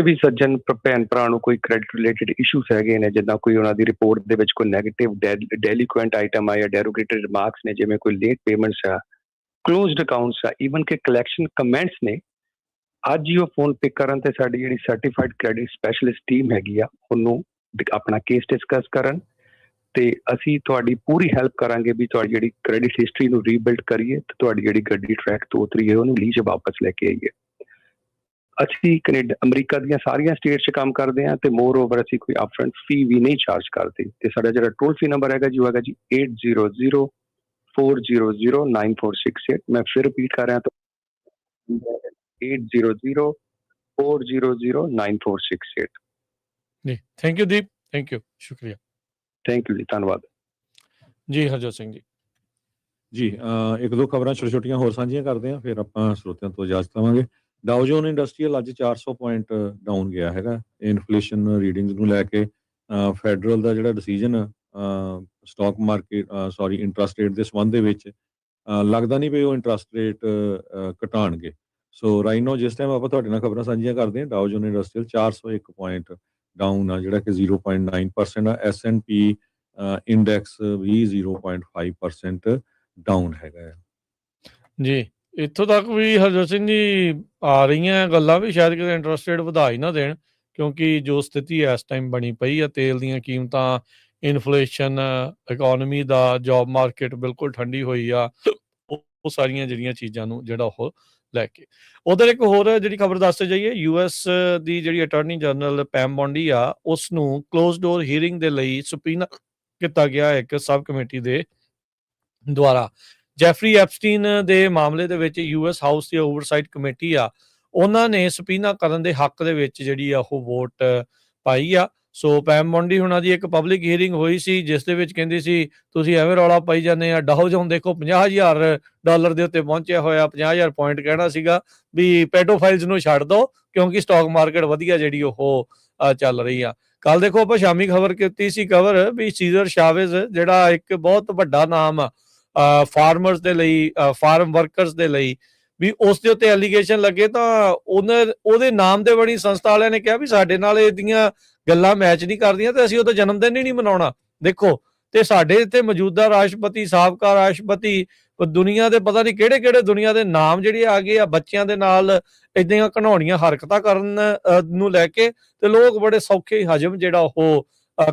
ਵੀ ਸੱਜਣ ਭੈਣ ਭਰਾ ਨੂੰ ਕੋਈ ਕ੍ਰੈਡਿਟ ਰਿਲੇਟਡ ਇਸ਼ੂਸ ਹੈਗੇ ਨੇ, ਜਿੱਦਾਂ ਕੋਈ ਉਹਨਾਂ ਦੀ ਰਿਪੋਰਟ ਦੇ ਵਿੱਚ ਕੋਈ ਨੈਗੇਟਿਵ ਡੈਲੀਕੁਐਂਟ ਆਈਟਮ ਆ ਜਾਂ ਡੈਰੋਗੇਟਡ ਰਿਮਾਰਕਸ ਨੇ, ਜਿਵੇਂ ਕੋਈ ਲੇਟ ਪੇਮੈਂਟਸ ਆ, ਕਲੋਜ਼ਡ ਅਕਾਊਂਟਸ ਆ, ਈਵਨ ਕਿ ਕਲੈਕਸ਼ਨ ਕਮੈਂਟਸ ਨੇ, ਅੱਜ ਹੀ ਉਹ ਫੋਨ ਪਿਕ ਕਰਨ ਤੇ ਸਾਡੀ ਜਿਹੜੀ ਸਰਟੀਫਾਈਡ ਕ੍ਰੈਡਿਟ ਸਪੈਸ਼ਲਿਸਟ ਟੀਮ ਹੈਗੀ ਆ ਉਹਨੂੰ ਆਪਣਾ ਕੇਸ ਡਿਸਕਸ ਕਰਨ, ਤੇ ਅਸੀਂ ਤੁਹਾਡੀ ਪੂਰੀ ਹੈਲਪ ਕਰਾਂਗੇ ਵੀ ਤੁਹਾਡੀ ਜਿਹੜੀ ਕ੍ਰੈਡਿਟ ਹਿਸਟਰੀ ਨੂੰ ਰੀਬਿਲਡ ਕਰੀਏ, ਤੇ ਤੁਹਾਡੀ ਜਿਹੜੀ ਗੱਡੀ ਟਰੈਕ ਤੋਂ ਉਤਰੀ ਹੈ ਉਹਨੂੰ ਲੀਜ਼ ਵਾਪਸ ਲੈ ਕੇ ਆਈਏ। ਅਸੀਂ ਅਮਰੀਕਾ ਦੀਆਂ ਸਾਰੀਆਂ ਸਟੇਟਸ 'ਚ ਕੰਮ ਕਰਦੇ ਹਾਂ, ਤੇ ਮੋਰ ਓਵਰ ਅਸੀਂ ਕੋਈ ਅਪਫਰੰਟ ਫੀ ਵੀ ਨਹੀਂ ਚਾਰਜ ਕਰਦੇ। ਤੇ ਸਾਡਾ ਜਿਹੜਾ ਟੋਲ ਫ੍ਰੀ ਨੰਬਰ ਹੈਗਾ ਜੀ ਉਹ ਹੈਗਾ ਜੀ 8004009468। ਮੈਂ ਫਿਰ ਰਿਪੀਟ ਕਰ ਰਿਹਾ ਤਾਂ 8004009468। ਜੀ thank you Deep, thank you, ਸ਼ੁਕਰੀਆ। ਥੈਂਕ ਯੂ ਜੀ, ਧੰਨਵਾਦ ਜੀ ਹਰਜੋਤ ਸਿੰਘ ਜੀ। ਜੀ ਇੱਕ ਦੋ ਖਬਰਾਂ ਛੋਟੀਆਂ ਹੋਰ ਸਾਂਝੀਆਂ ਕਰਦੇ ਹਾਂ, ਫਿਰ ਆਪਾਂ ਸਰੋਤਿਆਂ ਤੋਂ ਇਜਾਜ਼ਤ ਲਵਾਂਗੇ। ਡਾਓ ਜੋਨ ਇੰਡਸਟਰੀਅਲ ਅੱਜ 400 ਪੁਆਇੰਟ ਡਾਊਨ ਗਿਆ ਹੈਗਾ ਇਨਫਲੇਸ਼ਨ ਰੀਡਿੰਗਸ ਨੂੰ ਲੈ ਕੇ। ਫੈਡਰਲ ਦਾ ਜਿਹੜਾ decision stock market interest rate ਦੇ ਸੰਬੰਧ ਦੇ ਵਿੱਚ ਲੱਗਦਾ ਨਹੀਂ ਵੀ ਉਹ ਇੰਟਰਸਟ ਰੇਟ ਘਟਾਉਣਗੇ। ਸੋ ਰਾਈਟ ਨਾਓ ਜਿਸ ਟਾਈਮ ਆਪਾਂ ਤੁਹਾਡੇ ਨਾਲ ਖਬਰਾਂ ਸਾਂਝੀਆਂ ਕਰਦੇ ਹਾਂ, Dow Jones industrial 401 point down ਆ, ਜਿਹੜਾ ਕਿ 0.9% ਆ। S&P ਇੰਡੈਕਸ ਵੀ 0.5% ਡਾਊਨ ਹੈਗਾ ਆ ਜੀ। ਇੱਥੋਂ ਤੱਕ ਵੀ ਹਰਜੋਤ ਸਿੰਘ ਜੀ ਆ ਰਹੀਆਂ ਗੱਲਾਂ ਵੀ ਸ਼ਾਇਦ ਕਿਤੇ ਇੰਟਰਸਟ ਰੇਟ ਵਧਾ ਹੀ ਨਾ ਦੇਣ, ਕਿਉਂਕਿ ਜੋ ਸਥਿਤੀ ਇਸ ਟਾਈਮ ਬਣੀ ਪਈ ਆ, ਤੇਲ ਦੀਆਂ ਕੀਮਤਾਂ, ਇਨਫਲੇਸ਼ਨ, ਇਕੋਨਮੀ ਦਾ, ਜੌਬ ਮਾਰਕੀਟ ਬਿਲਕੁਲ ਠੰਡੀ ਹੋਈ ਆ, ਉਹ ਸਾਰੀਆਂ ਜਿਹੜੀਆਂ ਚੀਜ਼ਾਂ ਨੂੰ ਜਿਹੜਾ ਉਹ ਲੈ ਕੇ। ਉਧਰ ਇੱਕ ਹੋਰ ਜਿਹੜੀ ਖਬਰ ਦੱਸਦੇ ਜਾਈਏ, US ਦੀ ਜਿਹੜੀ ਅਟਾਰਨੀ ਜਨਰਲ ਪੈਮ ਬੌਂਡੀ ਆ, ਉਸ ਨੂੰ ਕਲੋਜ਼ ਡੋਰ ਹੀਅਰਿੰਗ ਦੇ ਲਈ ਸੁਪਰੀਨਾ ਕੀਤਾ ਗਿਆ ਇੱਕ ਸਬ ਕਮੇਟੀ ਦੇ ਦੁਆਰਾ। ਜੈਫਰੀ ਐਪਸਟੀਨ ਦੇ ਮਾਮਲੇ ਦੇ ਵਿੱਚ US ਹਾਊਸ ਦੀ ਓਵਰਸਾਈਟ ਕਮੇਟੀ ਆ, ਉਹਨਾਂ ਨੇ ਸੁਪਰੀਨਾ ਕਰਨ ਦੇ ਹੱਕ ਦੇ ਵਿੱਚ ਜਿਹੜੀ ਆ ਉਹ ਵੋਟ ਪਾਈ ਆ। ਸੋ ਪੈਮ ਬੌਂਡੀ ਹੁਣਾਂ ਦੀ ਇੱਕ ਪਬਲਿਕ ਹੀਅਰਿੰਗ ਹੋਈ ਸੀ, ਜਿਸ ਦੇ ਵਿੱਚ ਕਹਿੰਦੀ ਸੀ ਤੁਸੀਂ ਐਵੇਂ ਰੌਲਾ ਪਾਈ ਜਾਂਦੇ ਆ, ਡਾਓ ਜੋਨ ਦੇਖੋ $50,000 ਦੇ ਉੱਤੇ ਪਹੁੰਚਿਆ ਹੋਇਆ, 50,000 ਪੁਆਇੰਟ ਕਹਿਣਾ ਸੀਗਾ ਵੀ ਪੈਡੋਫਾਈਲਸ ਨੂੰ ਛੱਡ ਦਿਓ, ਕਿਉਂਕਿ ਸਟਾਕ ਮਾਰਕੀਟ ਵਧੀਆ ਜਿਹੜੀ ਉਹ ਚੱਲ ਰਹੀ ਆ। ਕੱਲ ਦੇਖੋ ਆਪਾਂ ਸ਼ਾਮੀ ਖਬਰ ਕੀਤੀ ਸੀ ਵੀ ਸੀਜ਼ਰ ਸ਼ਾਵੇਜ਼ ਜਿਹੜਾ ਇੱਕ ਬਹੁਤ ਵੱਡਾ ਨਾਮ ਆ ਫਾਰਮਰਸ ਦੇ ਲਈ, ਫਾਰਮ ਵਰਕਰਸ ਦੇ ਲਈ, ਵੀ ਉਸ ਦੇ ਉੱਤੇ ਐਲੀਗੇਸ਼ਨ ਲੱਗੇ, ਤਾਂ ਉਹਦੇ ਨਾਮ ਦੇ ਬਣੀ ਸੰਸਥਾ ਵਾਲਿਆਂ ਨੇ ਕਿਹਾ ਵੀ ਸਾਡੇ ਨਾਲ ਇਹਦੀਆਂ ਗੱਲਾਂ ਮੈਚ ਨਹੀਂ ਕਰਦੀਆਂ, ਤੇ ਅਸੀਂ ਉਹਦਾ ਜਨਮ ਦਿਨ ਹੀ ਨਹੀਂ ਮਨਾਉਣਾ। ਦੇਖੋ, ਤੇ ਸਾਡੇ ਇੱਥੇ ਮੌਜੂਦਾ ਰਾਸ਼ਟਰਪਤੀ, ਸਾਬਕਾ ਰਾਸ਼ਟਰਪਤੀ, ਦੁਨੀਆ ਦੇ ਪਤਾ ਨਹੀਂ ਕਿਹੜੇ ਕਿਹੜੇ ਦੁਨੀਆ ਦੇ ਨਾਮ ਜਿਹੜੇ ਆ ਗਏ ਆ ਬੱਚਿਆਂ ਦੇ ਨਾਲ ਏਦਾਂ ਘਿਨਾਉਣੀਆਂ ਹਰਕਤਾਂ ਕਰਨ ਨੂੰ ਲੈ ਕੇ, ਤੇ ਲੋਕ ਬੜੇ ਸੌਖੇ ਹਜਮ ਜਿਹੜਾ ਉਹ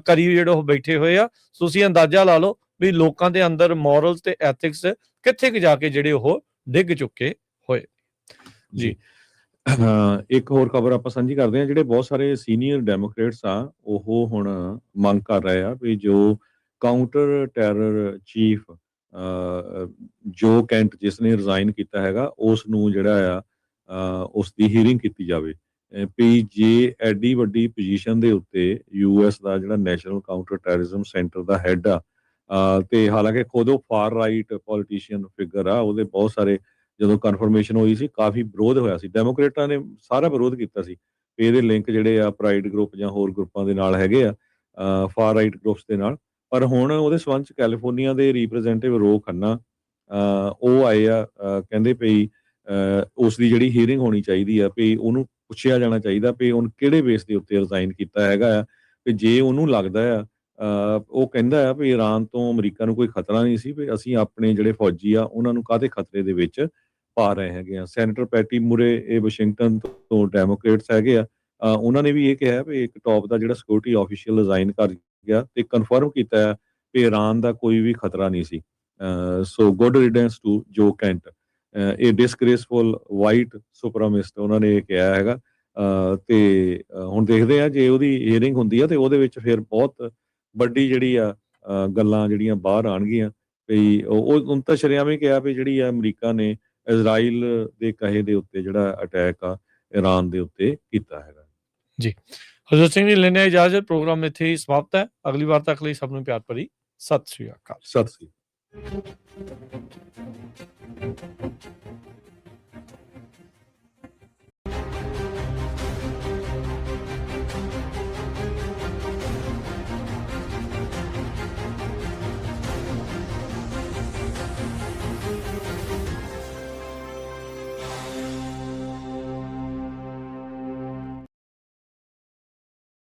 ਕਰੀ ਜਿਹੜੇ ਉਹ ਬੈਠੇ ਹੋਏ ਆ। ਤੁਸੀਂ ਅੰਦਾਜ਼ਾ ਲਾ ਲਓ ਵੀ ਲੋਕਾਂ ਦੇ ਅੰਦਰ ਮੋਰਲਸ ਤੇ ਐਥਿਕਸ ਕਿੱਥੇ ਕੁ ਜਾ ਕੇ ਜਿਹੜੇ ਉਹ ਡਿੱਗ ਚੁੱਕੇ ਹੋਏ। ਜੀ ਇੱਕ ਹੋਰ ਖਬਰ ਆਪਾਂ ਸਾਂਝੀ ਕਰਦੇ ਹਾਂ। ਜਿਹੜੇ ਬਹੁਤ ਸਾਰੇ ਸੀਨੀਅਰ ਡੈਮੋਕ੍ਰੇਟਸ ਆ ਉਹ ਹੁਣ ਮੰਗ ਕਰ ਰਹੇ ਆ ਵੀ ਜੋ ਕਾਊਂਟਰ ਟੈਰਰ ਚੀਫ ਜੋ ਕੈਂਟ ਜਿਸ ਨੇ ਰਿਜ਼ਾਈਨ ਕੀਤਾ ਹੈਗਾ ਉਸ ਨੂੰ ਜਿਹੜਾ ਆ ਉਸ ਦੀ ਹੀਅਰਿੰਗ ਕੀਤੀ ਜਾਵੇ। ਵੀ ਜੇ ਐਡੀ ਵੱਡੀ ਪੋਜੀਸ਼ਨ ਦੇ ਉੱਤੇ US ਦਾ ਜਿਹੜਾ ਨੈਸ਼ਨਲ ਕਾਊਂਟਰ ਟੈਰਰਿਜ਼ਮ ਸੈਂਟਰ ਦਾ ਹੈੱਡ ਆ ਤੇ ਹਾਲਾਂਕਿ ਖੁਦ ਉਹ ਫਾਰ ਰਾਈਟ ਪੋਲੀਟੀਸ਼ੀਅਨ ਫਿਗਰ ਆ, ਉਹਦੇ ਬਹੁਤ ਸਾਰੇ ਜਦੋਂ ਕਨਫਰਮੇਸ਼ਨ ਹੋਈ ਸੀ ਕਾਫੀ ਵਿਰੋਧ ਹੋਇਆ ਸੀ, ਡੈਮੋਕ੍ਰੇਟਾਂ ਨੇ ਸਾਰਾ ਵਿਰੋਧ ਕੀਤਾ ਸੀ ਵੀ ਇਹਦੇ ਲਿੰਕ ਜਿਹੜੇ ਆ ਪ੍ਰਾਈਡ ਗਰੁੱਪ ਜਾਂ ਹੋਰ ਗਰੁੱਪਾਂ ਦੇ ਨਾਲ ਹੈਗੇ ਆ, ਫਾਰ ਰਾਈਟ ਗਰੁੱਪਸ ਦੇ ਨਾਲ। ਪਰ ਹੁਣ ਉਹਦੇ ਸੰਬੰਧ ਚ ਕੈਲੀਫੋਰਨੀਆ ਦੇ ਰਿਪਰੈਜ਼ੈਂਟੇਟਿਵ ਰੋ ਖੰਨਾ ਉਹ ਆਏ ਆ, ਕਹਿੰਦੇ ਪਈ ਉਸ ਦੀ ਜਿਹੜੀ ਹੀਅਰਿੰਗ ਹੋਣੀ ਚਾਹੀਦੀ ਆ, ਵੀ ਉਹਨੂੰ ਪੁੱਛਿਆ ਜਾਣਾ ਚਾਹੀਦਾ ਵੀ ਉਹਨ ਕਿਹੜੇ ਬੇਸ ਦੇ ਉੱਤੇ ਰਿਜ਼ਾਈਨ ਕੀਤਾ ਹੈਗਾ ਆ। ਵੀ ਜੇ ਉਹਨੂੰ ਲੱਗਦਾ ਆ ਉਹ ਕਹਿੰਦਾ ਆ ਵੀ ਈਰਾਨ ਤੋਂ ਅਮਰੀਕਾ ਨੂੰ ਕੋਈ ਖਤਰਾ ਨਹੀਂ ਸੀ, ਵੀ ਅਸੀਂ ਆਪਣੇ ਜਿਹੜੇ ਫੌਜੀ ਆ ਉਹਨਾਂ ਨੂੰ ਕਾਹਦੇ ਖਤਰੇ ਦੇ ਵਿੱਚ ਪਾ ਰਹੇ ਹੈਗੇ ਆ। ਸੈਨੇਟਰ ਪੈਟੀ ਮੁਰੇ ਇਹ ਵਾਸ਼ਿੰਗਟਨ ਤੋਂ ਡੈਮੋਕ੍ਰੇਟਸ ਹੈਗੇ ਆ, ਉਹਨਾਂ ਨੇ ਵੀ ਇਹ ਕਿਹਾ ਵੀ ਇੱਕ ਟੌਪ ਦਾ ਜਿਹੜਾ ਸਿਕਿਉਰਿਟੀ ਆਫੀਸ਼ੀਅਲ ਰਿਜ਼ਾਈਨ ਕਰ ਗਿਆ ਤੇ ਕਨਫਰਮ ਕੀਤਾ ਹੈ ਵੀ ਈਰਾਨ ਦਾ ਕੋਈ ਵੀ ਖਤਰਾ ਨਹੀਂ ਸੀ। ਸੋ ਗੁੱਡ ਰਿਡੈਂਸ ਟੂ ਜੋ ਕੈਂਟ, ਇਹ ਡਿਸਗ੍ਰੇਸਫੁਲ ਵਾਈਟ ਸੁਪਰਾਮਿਸਟ ਉਹਨਾਂ ਨੇ ਇਹ ਕਿਹਾ ਹੈਗਾ। ਤੇ ਹੁਣ ਦੇਖਦੇ ਆ ਜੇ ਉਹਦੀ ਹੀਅਰਿੰਗ ਹੁੰਦੀ ਆ ਤੇ ਉਹਦੇ ਵਿੱਚ ਫਿਰ ਬਹੁਤ ਵੱਡੀ ਜਿਹੜੀ ਆ ਗੱਲਾਂ ਜਿਹੜੀਆਂ ਬਾਹਰ ਆਉਣਗੀਆਂ। ਵੀ ਉਹ ਤਾਂ ਸ਼ਰੇਆਮ ਹੀ ਕਿਹਾ ਵੀ ਜਿਹੜੀ ਆ ਅਮਰੀਕਾ ਨੇ ਇਜ਼ਰਾਈਲ ਦੇ ਕਹੇ ਦੇ ਉੱਤੇ ਜਿਹੜਾ ਅਟੈਕ ਆ ਈਰਾਨ ਦੇ ਉੱਤੇ ਕੀਤਾ ਹੈਗਾ। ਜੀ ਹਜ਼ਰ ਸਿੰਘ ਜੀ, ਲੈਣੇ ਇਜਾਜ਼ਤ। ਪ੍ਰੋਗਰਾਮ ਇੱਥੇ ਹੀ ਸਮਾਪਤ ਹੈ। ਅਗਲੀ ਵਾਰ ਤੱਕ ਲਈ ਸਭ ਨੂੰ ਪਿਆਰ ਭਰੀ ਸਤਿ ਸ਼੍ਰੀ ਅਕਾਲ। ਸਤਿ ਸ਼੍ਰੀ ਅਕਾਲ।